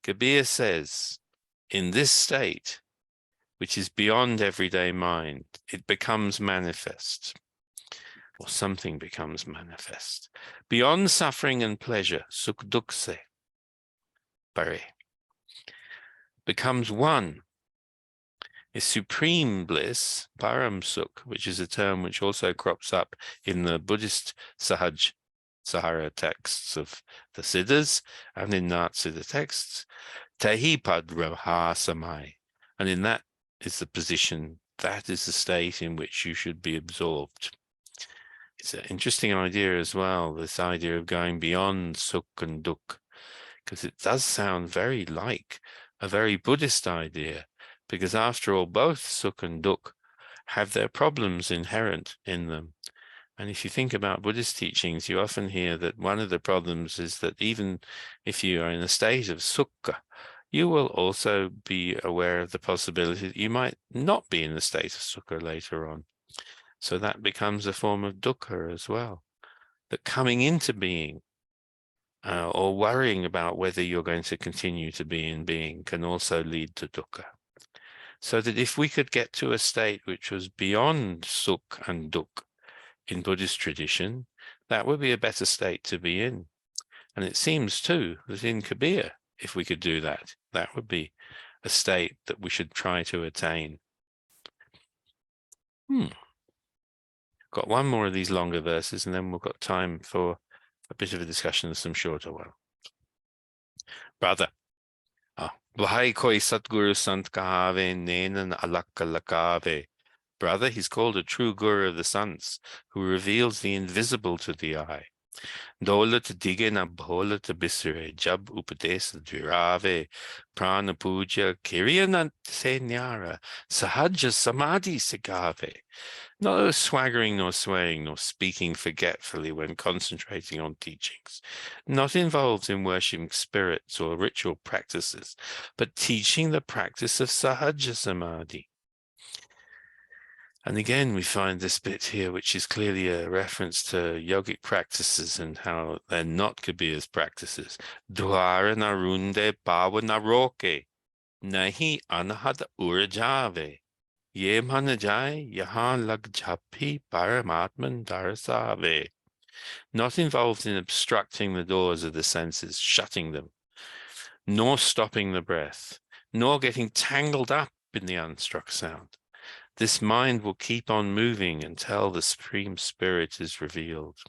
Kabir says, in this state, which is beyond everyday mind, it becomes manifest, or something becomes manifest. Beyond suffering and pleasure, sukh dukh se pare, becomes one. Is supreme bliss, param sukh, which is a term which also crops up in the Buddhist Sahaj Sahara texts of the Siddhas and in Nat Siddha texts. Tehi pad raha samai, And in that is the position, that is the state in which you should be absorbed. It's an interesting idea as well, this idea of going beyond sukh and dukh, because it does sound very like a very Buddhist idea, because after all, both sukh and dukh have their problems inherent in them. And if you think about Buddhist teachings, you often hear that one of the problems is that even if you are in a state of sukha, you will also be aware of the possibility that you might not be in a state of sukha later on. So that becomes a form of dukkha as well. That coming into being or worrying about whether you're going to continue to be in being can also lead to dukkha. So that if we could get to a state which was beyond sukh and dukh in Buddhist tradition, that would be a better state to be in. And it seems too that in Kabir, if we could do that, that would be a state that we should try to attain. Got one more of these longer verses, and then we've got time for a bit of a discussion of some shorter ones. Brother, Vahai koi Satguru Sant kahave nenan alakka lakave. Brother, he's called a true guru of the sants, who reveals the invisible to the eye. Dolat dige na bholat bisre, jab upadesh dvirave, prana puja kiryanant se nyara, sahaja samadhi sigave. No swaggering nor swaying nor speaking forgetfully when concentrating on teachings, not involved in worshipping spirits or ritual practices, but teaching the practice of sahaja samadhi. And again, we find this bit here, which is clearly a reference to yogic practices and how they're not Kabir's practices. Dwara narunde bawa naroke, nahi anahad urjave. Ye manajai yahan lag jhapi paramatman darasave. Not involved in obstructing the doors of the senses, shutting them, nor stopping the breath, nor getting tangled up in the unstruck sound. This mind will keep on moving until the Supreme Spirit is revealed.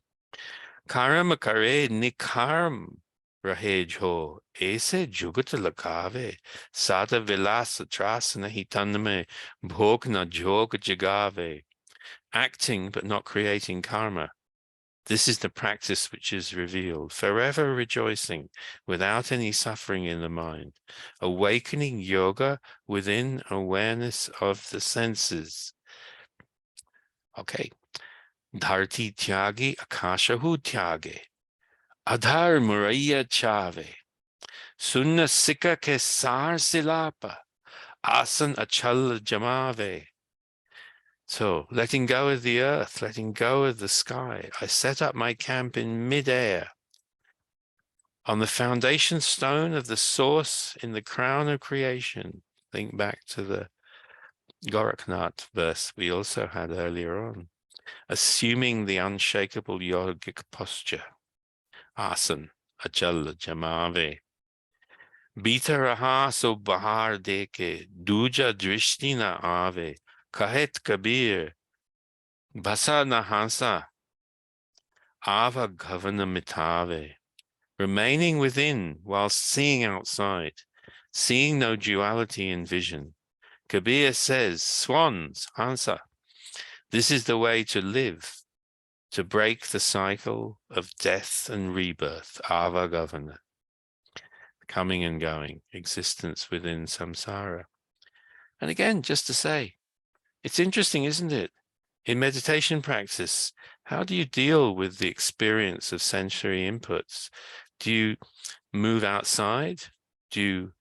Karma kare nikarm rahej ho, aise jugat lakave, sada vilasa trasana hitaname, bhog na jog jagave. Acting but not creating karma. This is the practice which is revealed, forever rejoicing without any suffering in the mind, awakening yoga within awareness of the senses. Okay. Dharti tyagi akashahu tyage, adhar muraya chave, sunna sikha ke sar silapa, asan achal jamave. So, letting go of the earth, letting go of the sky, I set up my camp in mid-air on the foundation stone of the source in the crown of creation. Think back to the Goraknath verse we also had earlier on. Assuming the unshakable yogic posture. Asan, achal jamave. Bita raha so bahar deke, duja drishti na ave, kahet Kabir, basa na hansa, ava govana mitave. Remaining within whilst seeing outside, seeing no duality in vision. Kabir says, swans, hansa, this is the way to live, to break the cycle of death and rebirth, ava govana, coming and going, existence within samsara. And again, just to say, it's interesting, isn't it? In meditation practice, how do you deal with the experience of sensory inputs? Do you move outside? Do you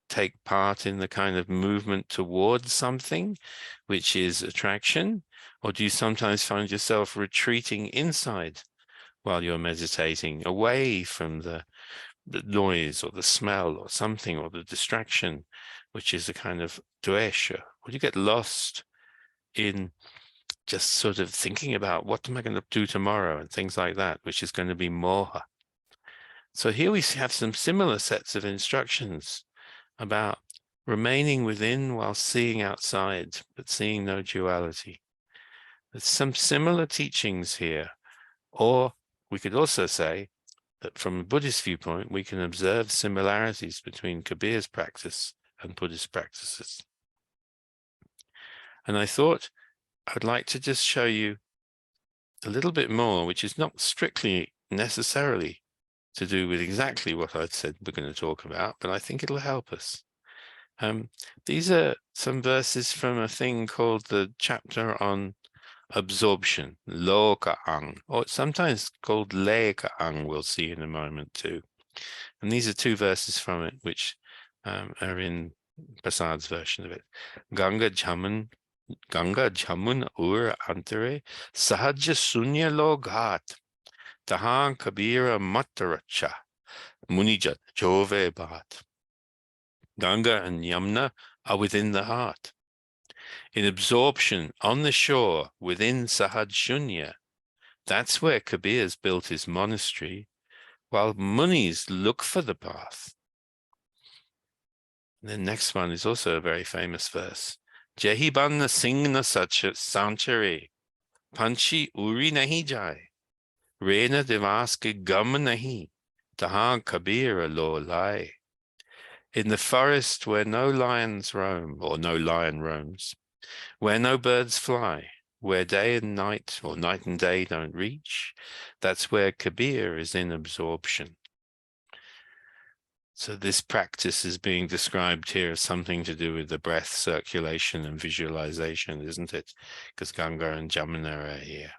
take part in the kind of movement towards something, which is attraction? Or do you sometimes find yourself retreating inside while you're meditating, away from the noise or the smell or something, or the distraction, which is a kind of dvesha? Or do you get lost in just sort of thinking about what am I going to do tomorrow and things like that, which is going to be moha? So here we have some similar sets of instructions about remaining within while seeing outside, but seeing no duality. There's some similar teachings here. Or we could also say that from a Buddhist viewpoint, we can observe similarities between Kabir's practice and Buddhist practices. And I thought I'd like to just show you a little bit more, which is not strictly necessarily to do with exactly what I'd said we're going to talk about, but I think it'll help us. These are some verses from a thing called the chapter on absorption, Loka'ang, or it's sometimes called Leka'ang, we'll see in a moment too. And these are two verses from it, which are in Prasad's version of it. Ganga Jamun ur antare sahaja sunya logat tahan kabira mataracha munijat jove bhat. Ganga and Yamuna are within the heart. In absorption on the shore within Sahaj Shunya, that's where Kabir's built his monastery, while Munis look for the path. And the next one is also a very famous verse. Jehi banna singna sanchare, panchi uri nahi jai, rena devas ke gum nahi, tahan Kabira lo lai. In the forest where no lions roam, or no lion roams, where no birds fly, where day and night or night and day don't reach, that's where Kabir is in absorption. So this practice is being described here as something to do with the breath, circulation and visualization, isn't it? Because Ganga and Jamuna are here.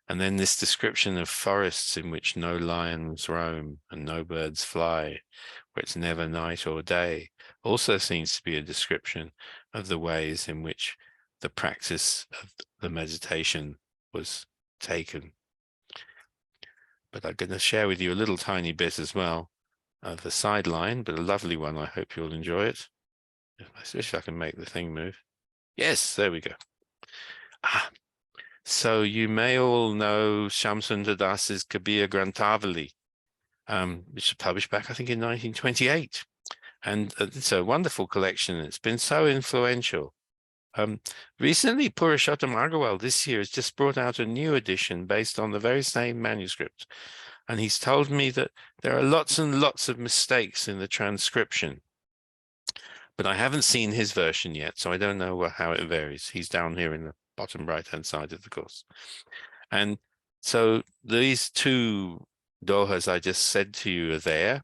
And then this description of forests in which no lions roam and no birds fly, where it's never night or day, also seems to be a description of the ways in which the practice of the meditation was taken. But I'm going to share with you a little tiny bit as well of a sideline, but a lovely one. I hope you'll enjoy it. If I can make the thing move. Yes, there we go. So you may all know Shamsundar Das's Kabir Granthavali, which was published back, I think, in 1928. And it's a wonderful collection. It's been so influential. Recently, Purushottam Agarwal this year has just brought out a new edition based on the very same manuscript. And he's told me that there are lots and lots of mistakes in the transcription. But I haven't seen his version yet, so I don't know how it varies. He's down here in the bottom right-hand side of the course. And so these two dohas I just said to you are there.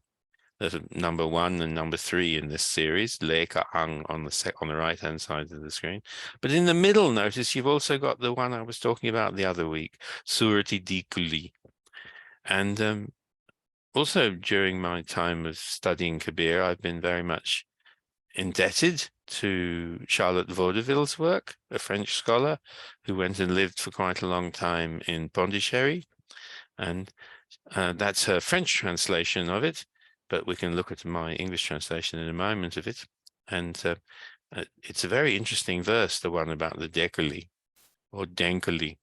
There's number 1 and number 3 in this series, Leka'ang on the right-hand side of the screen. But in the middle, notice you've also got the one I was talking about the other week, Surati Dikuli. And also during my time of studying Kabir, I've been very much indebted to Charlotte Vaudeville's work, a French scholar who went and lived for quite a long time in Pondicherry. And that's her French translation of it, but we can look at my English translation in a moment of it. And it's a very interesting verse, the one about the Dekuli or Denkuli.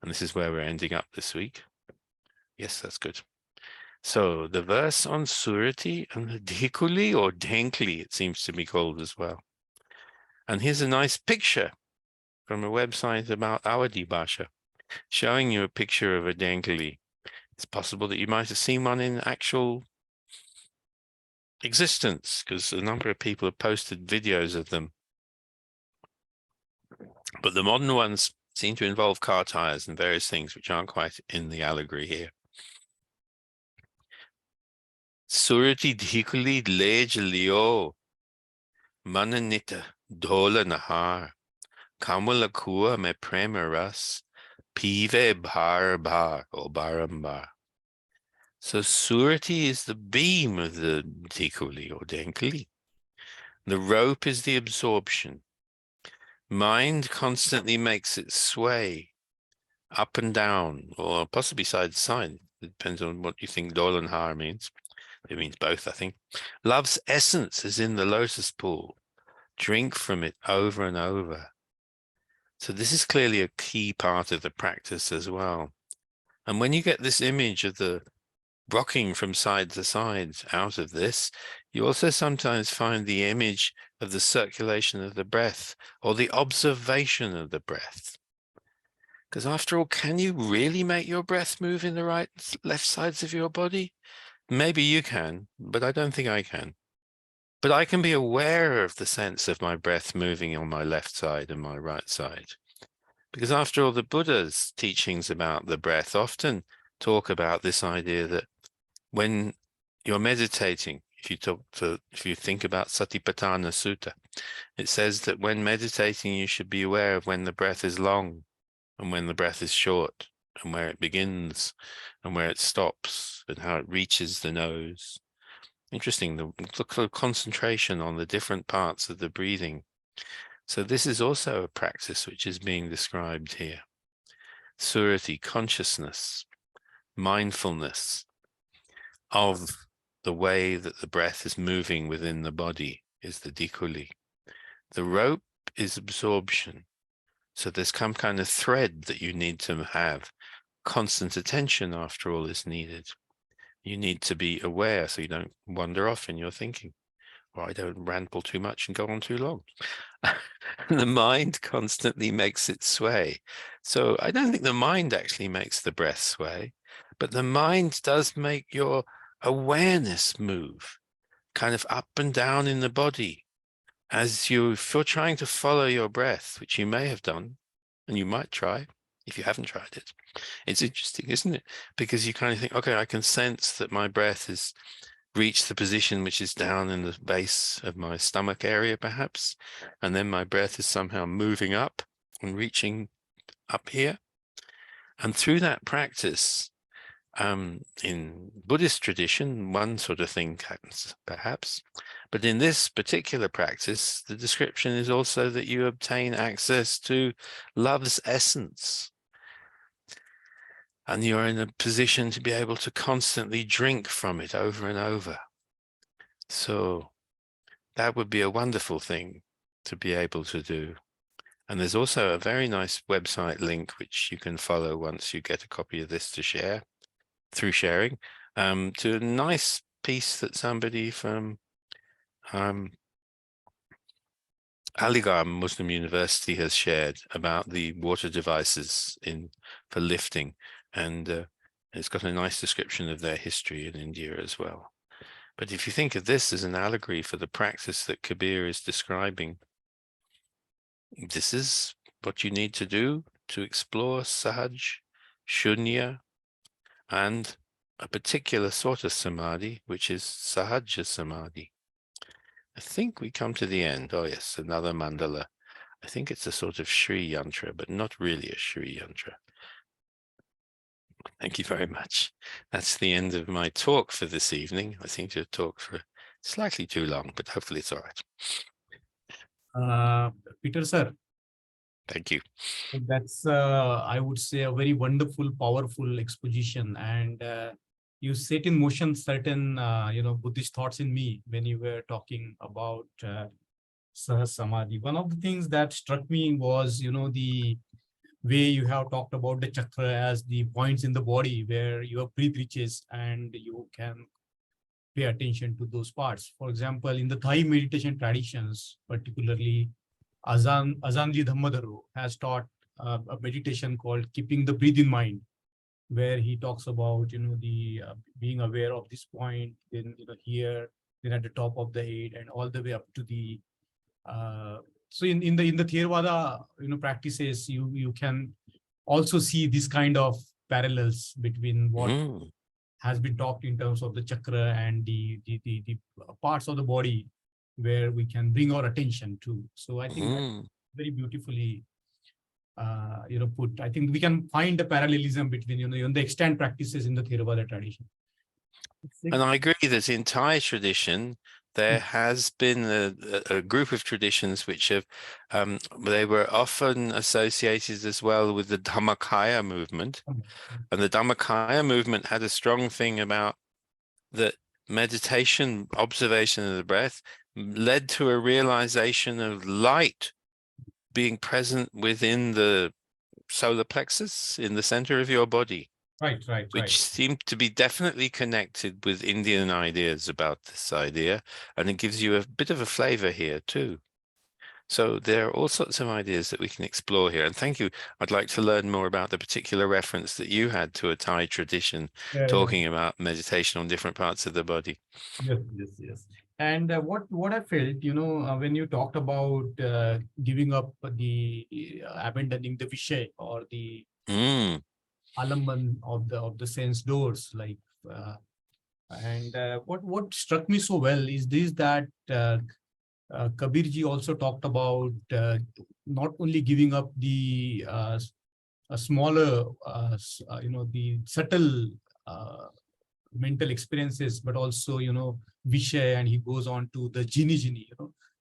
And this is where we're ending up this week. Yes, that's good. So the verse on Surati and the Dekuli or Denkli, it seems to be called as well. And here's a nice picture from a website about Awadhi Bhasha, showing you a picture of a Denkli. It's possible that you might have seen one in actual existence, because a number of people have posted videos of them. But the modern ones seem to involve car tires and various things which aren't quite in the allegory here. Surati Dhikuli Lej Leo Mananita Dola Nahar Kamala Kua Me Premaras Pive Bar Bar or Barambar. So Surati is the beam of the Dhikuli or Denkali. The rope is the absorption. Mind constantly makes it sway up and down, or possibly side to side. It depends on what you think Dolanhar means. It means both, I think. Love's essence is in the lotus pool. Drink from it over and over. So this is clearly a key part of the practice as well. And when you get this image of the rocking from side to side out of this, you also sometimes find the image of the circulation of the breath or the observation of the breath. Because after all, can you really make your breath move in the right, left sides of your body? Maybe you can, but I don't think I can. But I can be aware of the sense of my breath moving on my left side and my right side. Because after all, the Buddha's teachings about the breath often talk about this idea that when you're meditating, if you think about Satipatthana Sutta, it says that when meditating, you should be aware of when the breath is long and when the breath is short, and where it begins and where it stops and how it reaches the nose. Interesting, the concentration on the different parts of the breathing. So this is also a practice which is being described here. Surati, consciousness, mindfulness of the way that the breath is moving within the body is the dikuli. The rope is absorption. So there's some kind of thread that you need to have. Constant attention, after all, is needed. You need to be aware so you don't wander off in your thinking, or I don't ramble too much and go on too long. The mind constantly makes it sway. So I don't think the mind actually makes the breath sway, but the mind does make your awareness move kind of up and down in the body as if you're trying to follow your breath, which you may have done, and you might try if you haven't tried it. It's interesting, isn't it? Because you kind of think, okay, I can sense that my breath has reached the position which is down in the base of my stomach area, perhaps, and then my breath is somehow moving up and reaching up here. And through that practice, in Buddhist tradition, one sort of thing happens, perhaps. But in this particular practice, the description is also that you obtain access to love's essence. And you're in a position to be able to constantly drink from it over and over. So that would be a wonderful thing to be able to do. And there's also a very nice website link, which you can follow once you get a copy of this to share, through sharing, to a nice piece that somebody from Aligarh Muslim University has shared about the water devices for lifting, and it's got a nice description of their history in India as well. But if you think of this as an allegory for the practice that Kabir is describing, this is what you need to do to explore Sahaj, Shunya, and a particular sort of samadhi, which is Sahaja Samadhi. I think we come to the end. Oh yes, another mandala. I think it's a sort of Sri Yantra, but not really a Sri Yantra. Thank you very much. That's the end of my talk for this evening. I seem to have talked for slightly too long, but hopefully it's all right. Peter, sir. Thank you. That's, I would say, a very wonderful, powerful exposition. And you set in motion certain, Buddhist thoughts in me when you were talking about Sahaj Samadhi. One of the things that struck me was, the way you have talked about the chakra as the points in the body where your breath reaches and you can pay attention to those parts. For example, in the Thai meditation traditions, particularly Azanji Dhammadharu has taught a meditation called keeping the breath in mind, where he talks about, the being aware of this point, then, here, then at the top of the head and all the way up to the, so in the Theravada, practices, you can also see this kind of parallels between what has been talked in terms of the chakra and the parts of the body where we can bring our attention to. So I think that's very beautifully, put. I think we can find a parallelism between, the extant practices in the Theravada tradition. And I agree that in Thai tradition, there has been a group of traditions which have, they were often associated as well with the Dhammakaya movement. And the Dhammakaya movement had a strong thing about that meditation, observation of the breath, led to a realization of light being present within the solar plexus in the center of your body. Right. Which seemed to be definitely connected with Indian ideas about this idea. And it gives you a bit of a flavor here too. So there are all sorts of ideas that we can explore here. And thank you. I'd like to learn more about the particular reference that you had to a Thai tradition talking about meditation on different parts of the body. Yes. And what I felt, when you talked about giving up abandoning the vishay or the Mm, alamban of the sense doors, like, and what struck me so well is this, that Kabir ji also talked about not only giving up the a smaller, the subtle mental experiences, but also, Vishay, and he goes on to the Jini,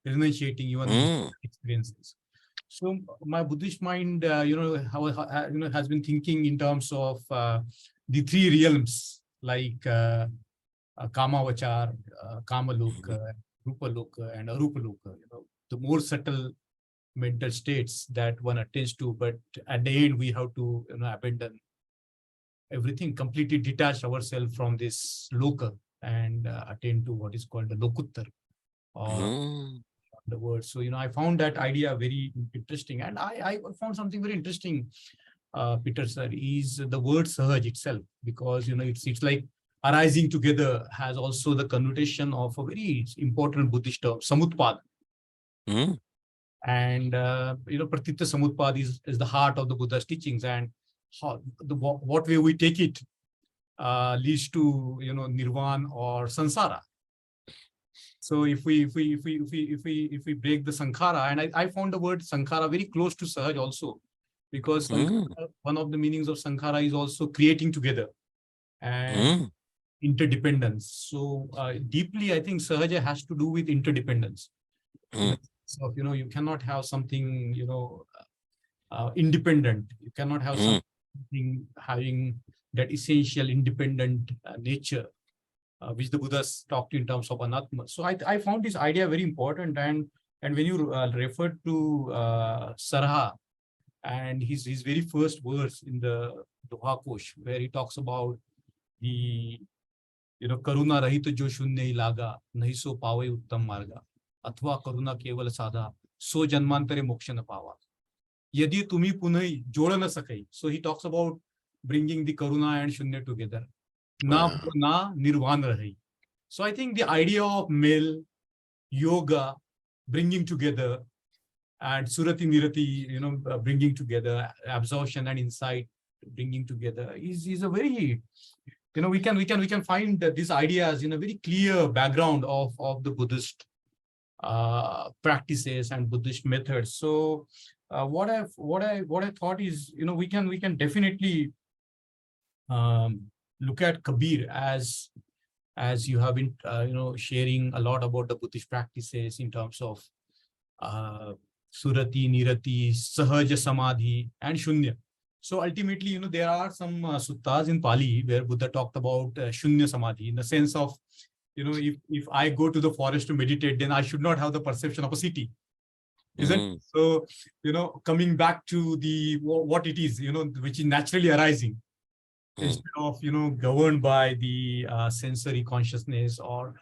renunciating even the mm, experiences. So my Buddhist mind, has been thinking in terms of the three realms, like Kamavachar, Kamaloka, Rupaloka, and Arupaloka. The more subtle mental states that one attains to, but at the end we have to, abandon everything, completely detach ourselves from this loka and attain to what is called the lokuttar, or mm, the word. So, I found that idea very interesting, and I found something very interesting, Peter sir, is the word sahaj itself, because, it's like arising together has also the connotation of a very important Buddhist term, samutpad. mm, And, pratitya samutpad is the heart of the Buddha's teachings, and what way we take it leads to, nirvana or sansara. So if we break the sankhara, and I found the word sankhara very close to sahaj also, because mm, one of the meanings of sankhara is also creating together and mm, interdependence. So deeply, I think sahaja has to do with interdependence. In mm, the sense of, you cannot have something, independent. You cannot have mm, something having that essential independent nature, which the Buddhas talked in terms of anatma. So I found this idea very important. And when you referred to Sarha and his very first verse in the Doha Kosh, where he talks about the, karuna rahit jo shunya hi laga, nahi so pawe uttam marga, अथवा करुणा केवल साधा सो जन्मांतरे मोक्ष न पावा यदि तुम्ही पुनः जोड़ न सके. So he talks about bringing the karuna and shunya together. Na wow, na nirvan rahi. So I think the idea of mel, yoga, bringing together, and surati nirati, bringing together, absorption and insight, bringing together is a very, we can find that these ideas in a very clear background of the Buddhist practices and Buddhist methods. So what I thought is, we can definitely look at Kabir as you have been sharing a lot about the Buddhist practices in terms of surati, nirati, sahaja samadhi, and shunya. So ultimately, there are some suttas in Pali where Buddha talked about shunya samadhi, in the sense of, if I go to the forest to meditate, then I should not have the perception of a city. Isn't mm, so? Coming back to what it is, which is naturally arising, mm, instead of, governed by the sensory consciousness, or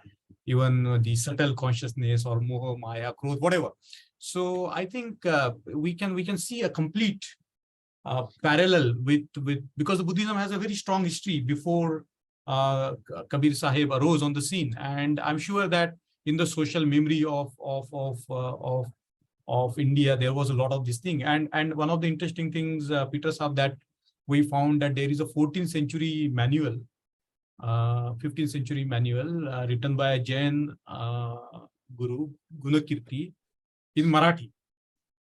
even the subtle consciousness, or moha, maya, krodh, whatever. So I think we can see a complete parallel with because the Buddhism has a very strong history before Kabir Sahib arose on the scene, and I'm sure that in the social memory of India, there was a lot of this thing. And one of the interesting things, Peter Sahib, that we found that there is a 14th century manual, 15th century manual written by a Jain guru, Gunakirti, in Marathi.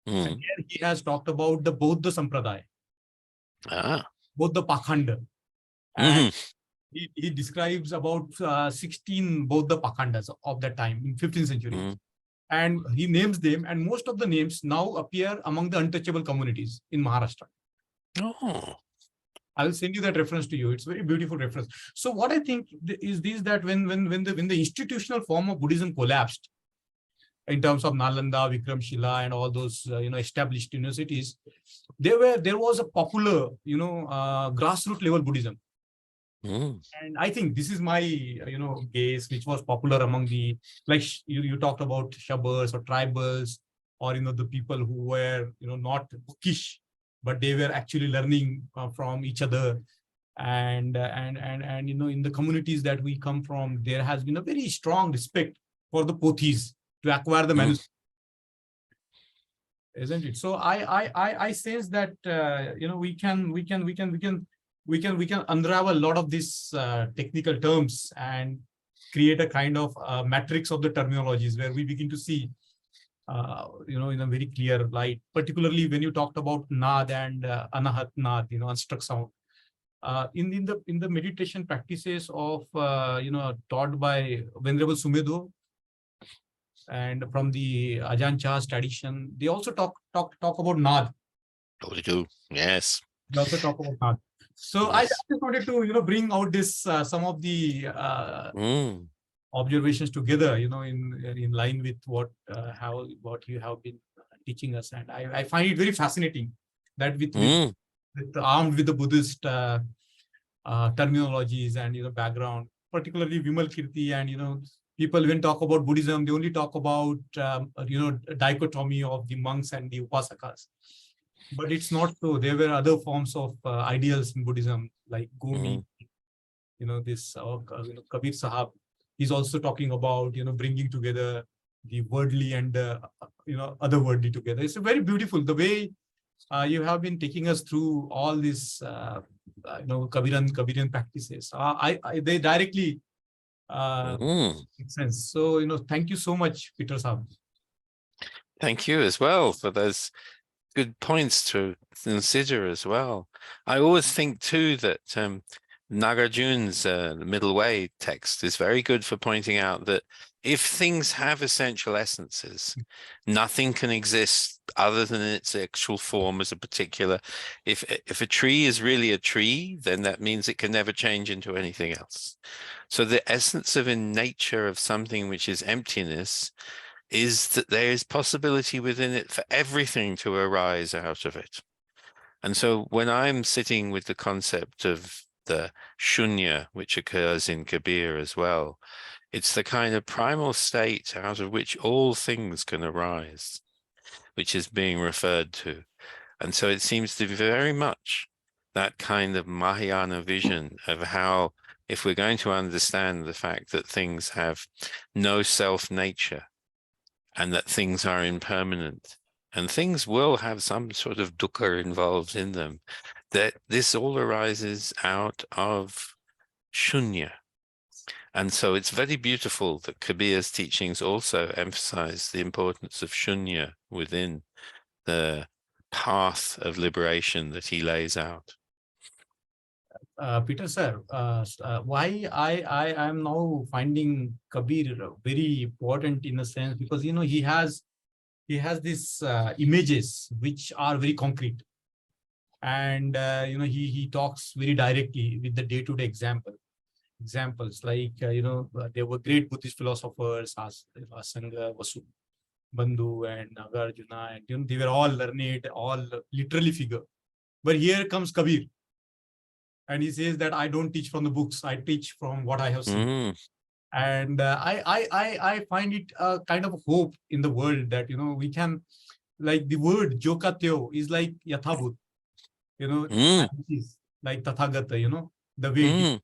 And mm. here he has talked about the Bauddha Sampradaya, Ah, Bauddha Pakhanda. And mm, he describes about 16 Bauddha Pakhandas of that time in 15th century. mm. And he names them, and most of the names now appear among the untouchable communities in Maharashtra. Oh, I will send you that reference to you. It's a very beautiful reference. So what I think is this, that when the institutional form of Buddhism collapsed, in terms of Nalanda, Vikramshila, and all those established universities, there was a popular grassroots level Buddhism. mm, And I think this is my gaze, which was popular among the, like you talked about shabbers or tribals, or the people who were not bookish, but they were actually learning from each other. And in the communities that we come from, there has been a very strong respect for the pothis to acquire the manuscript, isn't it? So I sense that we can unravel a lot of these technical terms and create a kind of matrix of the terminologies where we begin to see in a very clear light, particularly when you talked about nad and anahat nad, unstruck sound. In the meditation practices of taught by Venerable Sumedo and from the Ajahn Chah's tradition, they also talk about nad. Oh, they do. Yes. They also talk about nad. So Yes. I just wanted to bring out this some of the observations together, in line with what you have been teaching us, and I find it very fascinating that with armed with the Buddhist terminologies and background, particularly Vimal Kirti, and people when talk about Buddhism, they only talk about dichotomy of the monks and the upasakas, but it's not so. There were other forms of ideals in Buddhism like Gomi, this Kabir Sahab. He's also talking about bringing together the worldly and otherworldly together. It's very beautiful the way you have been taking us through all these Kabirian practices. They directly make sense. So thank you so much, Peter Sahab. Thank you as well for those good points to consider as well. I always think too that Nagarjuna's Middle Way text is very good for pointing out that if things have essential essences, nothing can exist other than its actual form as a particular. If a tree is really a tree, then that means it can never change into anything else. So the essence of in nature of something which is emptiness is that there is possibility within it for everything to arise out of it. And so when I'm sitting with the concept of the shunya, which occurs in Kabir as well, it's the kind of primal state out of which all things can arise, which is being referred to. And so it seems to be very much that kind of Mahayana vision of how, if we're going to understand the fact that things have no self-nature and that things are impermanent and things will have some sort of dukkha involved in them, that this all arises out of shunya. And so it's very beautiful that Kabir's teachings also emphasize the importance of shunya within the path of liberation that he lays out. Peter sir, why I am now finding Kabir very important in a sense, because he has these images which are very concrete, and he talks very directly with the day-to-day examples like there were great Buddhist philosophers as Asanga, Vasu, Bandhu, and Nagarjuna, and they were all learned, all literally figure. But here comes Kabir, and he says that I don't teach from the books, I teach from what I have seen. And I find it a kind of hope in the world that we can, like the word Jokatyo is like Yathabhut, like Tathagata, the way.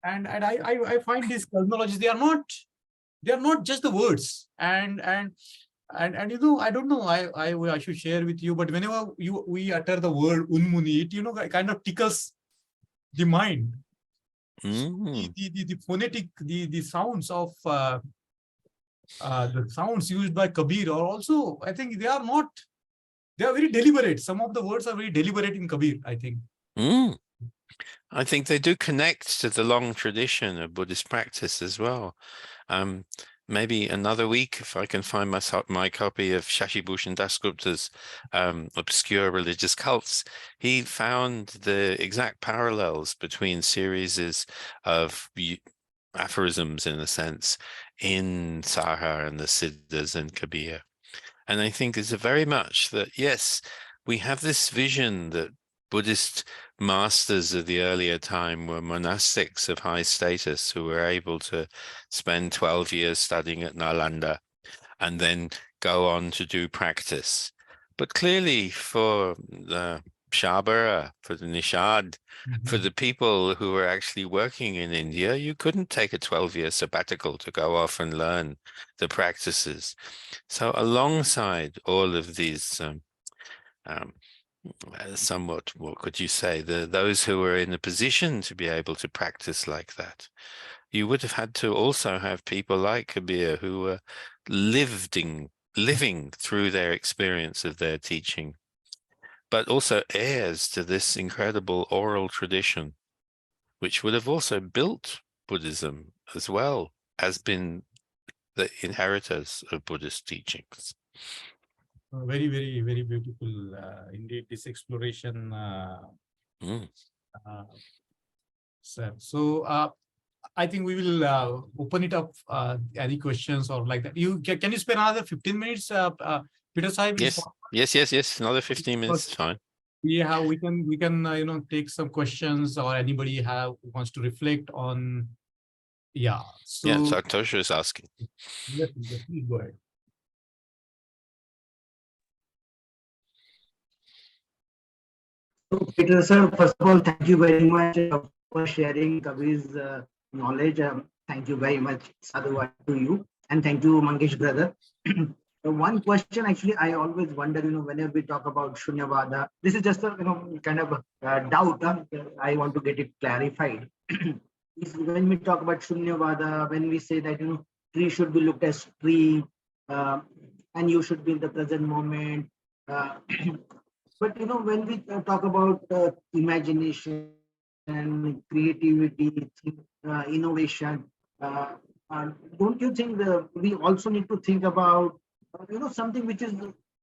And I find these terminologies, they are not just the words. And I don't know, I should share with you, but whenever we utter the word Unmuni, it kind of tickles the mind. The phonetic, the sounds of the sounds used by Kabir are also, I think they are very deliberate. Some of the words are very deliberate in Kabir, I think. I think they do connect to the long tradition of Buddhist practice as well. Maybe another week, if I can find my copy of Shashi Bhushan Dasgupta's Obscure Religious Cults, he found the exact parallels between series of aphorisms, in a sense, in Saha and the Siddhas and Kabir. And I think it's very much that, yes, we have this vision that Buddhist masters of the earlier time were monastics of high status who were able to spend 12 years studying at Nalanda and then go on to do practice. But clearly for the Shabara, for the Nishad, for the people who were actually working in India, you couldn't take a 12-year sabbatical to go off and learn the practices. So alongside all of these somewhat, what could you say, those who were in a position to be able to practice like that, you would have had to also have people like Kabir who were living through their experience of their teaching, but also heirs to this incredible oral tradition, which would have also built Buddhism as well as been the inheritors of Buddhist teachings. Very, very, very beautiful. Indeed, this exploration. Sir. So I think we will open it up. Any questions or like that? Can you spend another 15 minutes, Peter Sahib? Yes. Another 15 minutes is fine. We can take some questions, or anybody wants to reflect on. Yeah. So yeah, Santosha is asking. Yes, please go ahead. So, Peter sir, first of all, thank you very much for sharing Kabir's knowledge. Thank you very much, Sadhuvat, to you, and thank you, Mangesh brother. One question, actually, I always wonder, whenever we talk about Shunyavada, this is just a kind of doubt. I want to get it clarified. When we talk about Shunyavada, when we say that tree should be looked as tree, and you should be in the present moment. But when we talk about imagination and creativity, innovation, don't you think we also need to think about something which is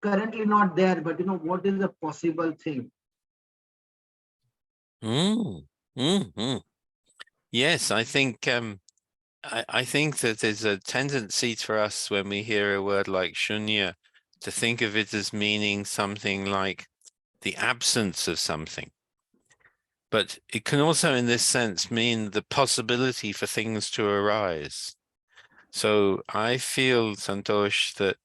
currently not there, but what is a possible thing? Yes, I think I think that there's a tendency for us when we hear a word like shunya to think of it as meaning something like the absence of something. But it can also, in this sense, mean the possibility for things to arise. So I feel, Santosh, that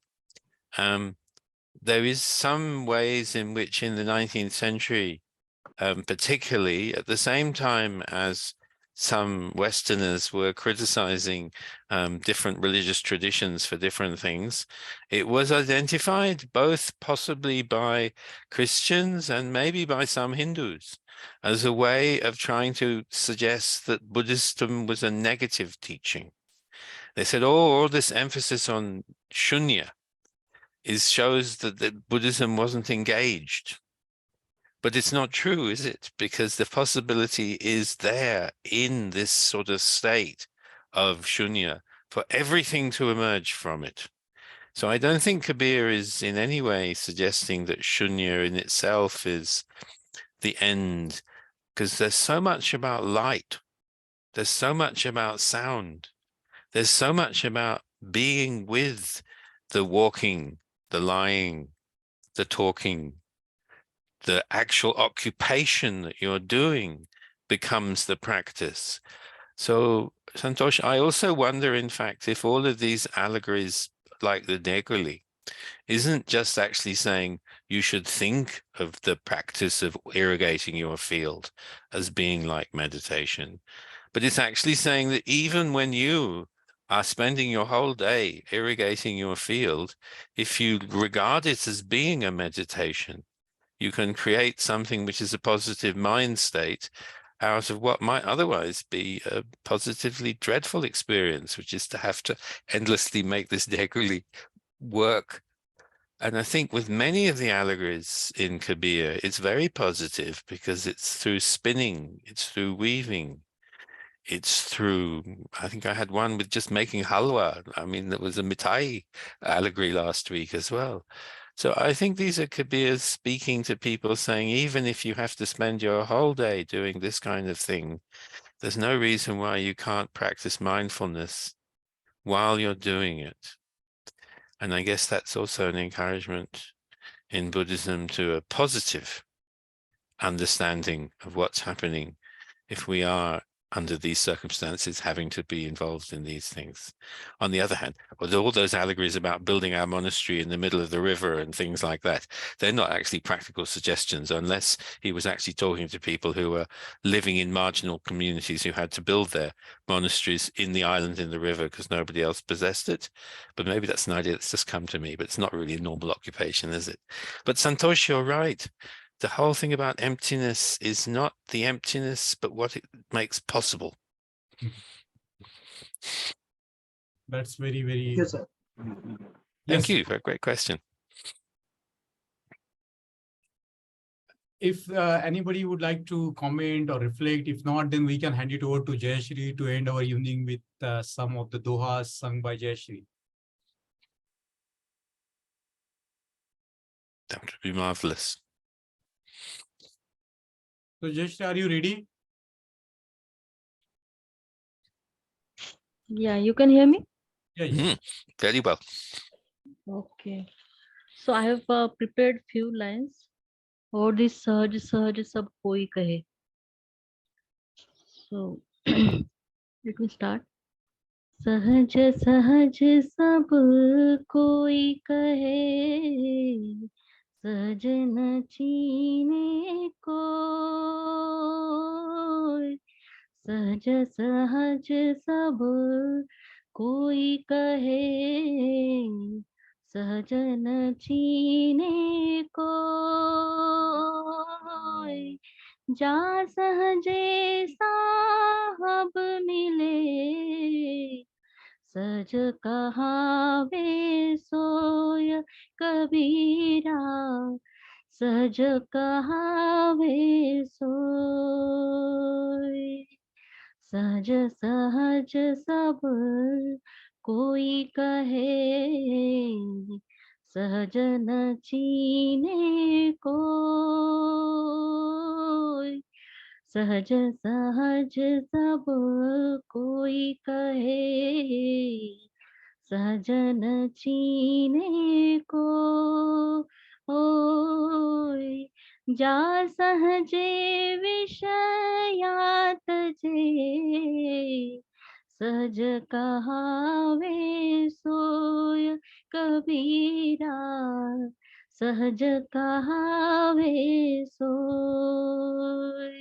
there is some ways in which in the 19th century, particularly at the same time as some Westerners were criticizing different religious traditions for different things, it was identified both possibly by Christians and maybe by some Hindus as a way of trying to suggest that Buddhism was a negative teaching. They said, oh, all this emphasis on shunya shows that Buddhism wasn't engaged. But it's not true, is it? Because the possibility is there in this sort of state of shunya for everything to emerge from it. So I don't think Kabir is in any way suggesting that shunya in itself is the end, because there's so much about light. There's so much about sound. There's so much about being with the walking, the lying, the talking. The actual occupation that you're doing becomes the practice. So, Santosh, I also wonder, in fact, if all of these allegories, like the Neguli, isn't just actually saying you should think of the practice of irrigating your field as being like meditation, but it's actually saying that even when you are spending your whole day irrigating your field, if you regard it as being a meditation, you can create something which is a positive mind state out of what might otherwise be a positively dreadful experience, which is to have to endlessly make this deguli work. And I think with many of the allegories in Kabir, it's very positive because it's through spinning, it's through weaving, it's through, I think I had one with just making halwa. I mean, there was a mitai allegory last week as well. So I think these are Kabirs speaking to people saying, even if you have to spend your whole day doing this kind of thing, there's no reason why you can't practice mindfulness while you're doing it. And I guess that's also an encouragement in Buddhism to a positive understanding of what's happening if we are under these circumstances, having to be involved in these things. On the other hand, all those allegories about building our monastery in the middle of the river and things like that, they're not actually practical suggestions, unless he was actually talking to people who were living in marginal communities who had to build their monasteries in the island in the river because nobody else possessed it. But maybe that's an idea that's just come to me, but it's not really a normal occupation, is it? But Santosh, you're right. The whole thing about emptiness is not the emptiness, but what it makes possible. That's very, very. Yes, sir. Thank Yes. you for a great question. If anybody would like to comment or reflect, if not, then we can hand it over to Jayashri to end our evening with some of the dohas sung by Jayashri. That would be marvelous. So Jayashri, are you ready? Yeah, you can hear me? Yeah, yeah. Very well. Okay. So I have prepared few lines. और this सहज सहज सब कोई कहे. So let me start. सहज सहज सब कोई कहे, सहज न चीने को. सहज सहज सब कोई कहे, सहज न चीने को. जा सहजे साहब मिले, सहज कहावे सोय कबीरा, सहज कहावे सोय. सहज सहज सब कोई कहे, सहज न चीने को. सहज सहज सब कोई कहे, सहज न चीने को. ओय जा सहजे विषयात जे, सहज कहावे सोय कबीरा, सहज कहावे सोय.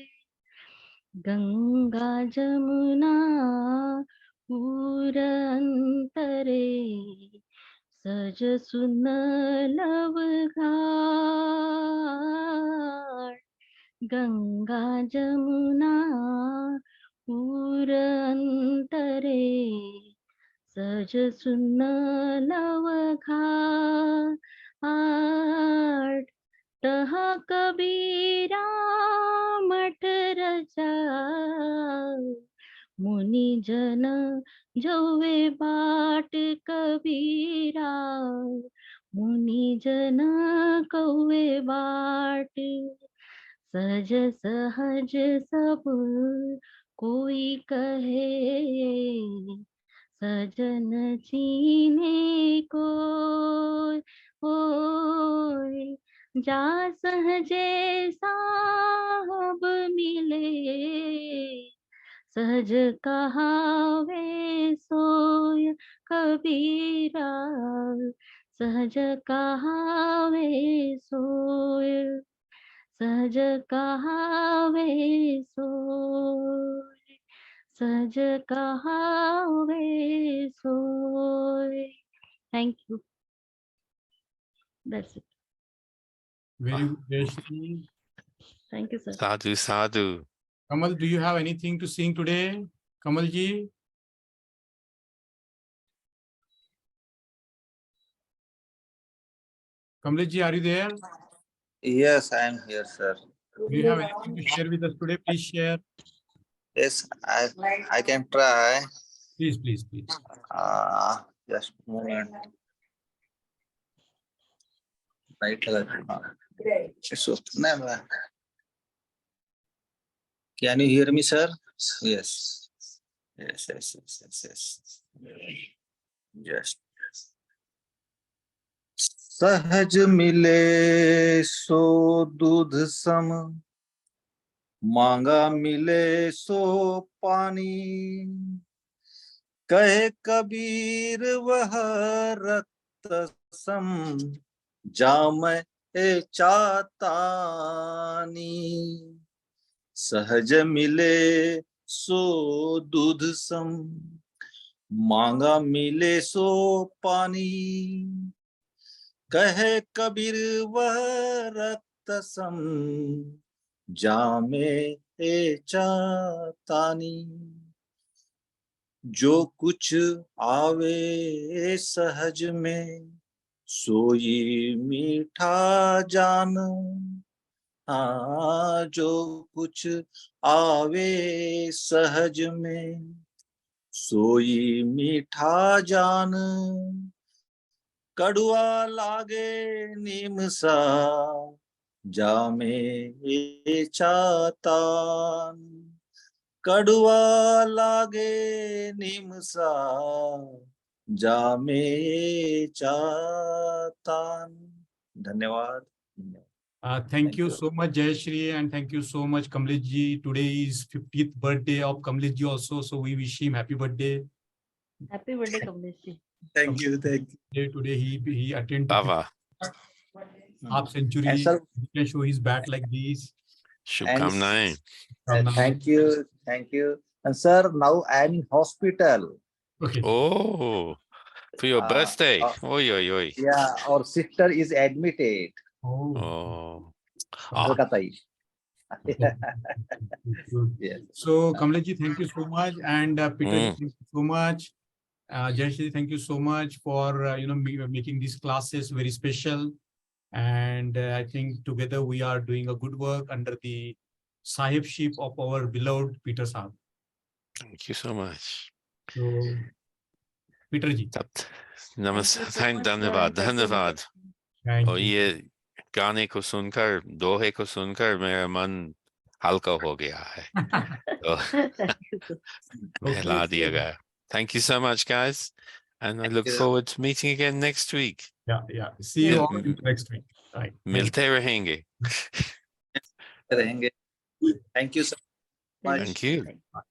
गंगा जमुना पूर अंतरे, सहज सुन लव घाट. गंगा जमुना पूर अंतरे, सहज सुन लव घाट. तहा कबीरा मठ रचा, मुनि जन जोवे बाट कबीरा, मुनि जन कौवे बाट. सहज सहज सब कोई कहे, सजन चीने को. ओय जा सहजे साहब मिले, सहज कहावे सोय कबीरा, सहज कहावे सोय. सहज कहावे सोय, सहज कहावे सोय. Thank you. That's it. Very good, Jayashri. Thank you, sir. Sadhu, sadhu. Kamal, do you have anything to sing today? Kamalji? Kamalji, are you there? Yes, I am here, sir. Do you have anything to share with us today? Please share. Yes, I can try. Please, please, please. Just a moment. Right. So, can you hear me, sir? Yes. Yes, yes, yes, yes, yes. Just. सहज मिले सो दूध सम, मांगा मिले सो पानी, कहे कबीर वह रक्त सम जाम ए चातानी, सहज मिले सो दूध सम, मांगा मिले सो पानी, कहे कबीर वह रक्त सम जामे ए चातानी, जो कुछ आवे सहज में सोई मीठा जान, हाँ जो कुछ आवे सहज में सोई मीठा जान, कड़ुआ लागे नीम सा जामे ए चातान, कड़ुआ लागे नीम सा जामे ए चातान। धन्यवाद। Thank Thank you you. so much, Jayashri, and thank you so much, Kamlesh ji. Today is 50th birthday of Kamlesh ji also, so we wish him happy birthday. Happy birthday, Kamlesh ji. Thank you. Thank you. Today he attended Baba, half century. And sir, He can show his bat like this. Shubhamnayen. thank you. Thank you. And sir, now I am in hospital. Okay. Oh, for your birthday. Oi, oi, oi. Yeah, our sister is admitted. Oh. Oh. Kolkata. Good. Yes. So Kamlesh ji, thank you so much, and Peter ji, Mm. thank you so much. Jayashri, thank you so much for making these classes very special. And I think together we are doing a good work under the sahibship of our beloved Peter Sahib. Thank you so much. So, Peter ji, नमस्कार, so much, धन्यवाद, sir. धन्यवाद। thank और you. ये गाने को सुनकर, दोहे को सुनकर मेरा मन हल्का हो गया है। तो Thank you, sir. बहला दिया गया। Thank you so much, guys. And I look forward to meeting again next week. Yeah. See you all next week. Right. मिलते रहेंगे। रहेंगे. Thank you so much. Thank you. Thank you.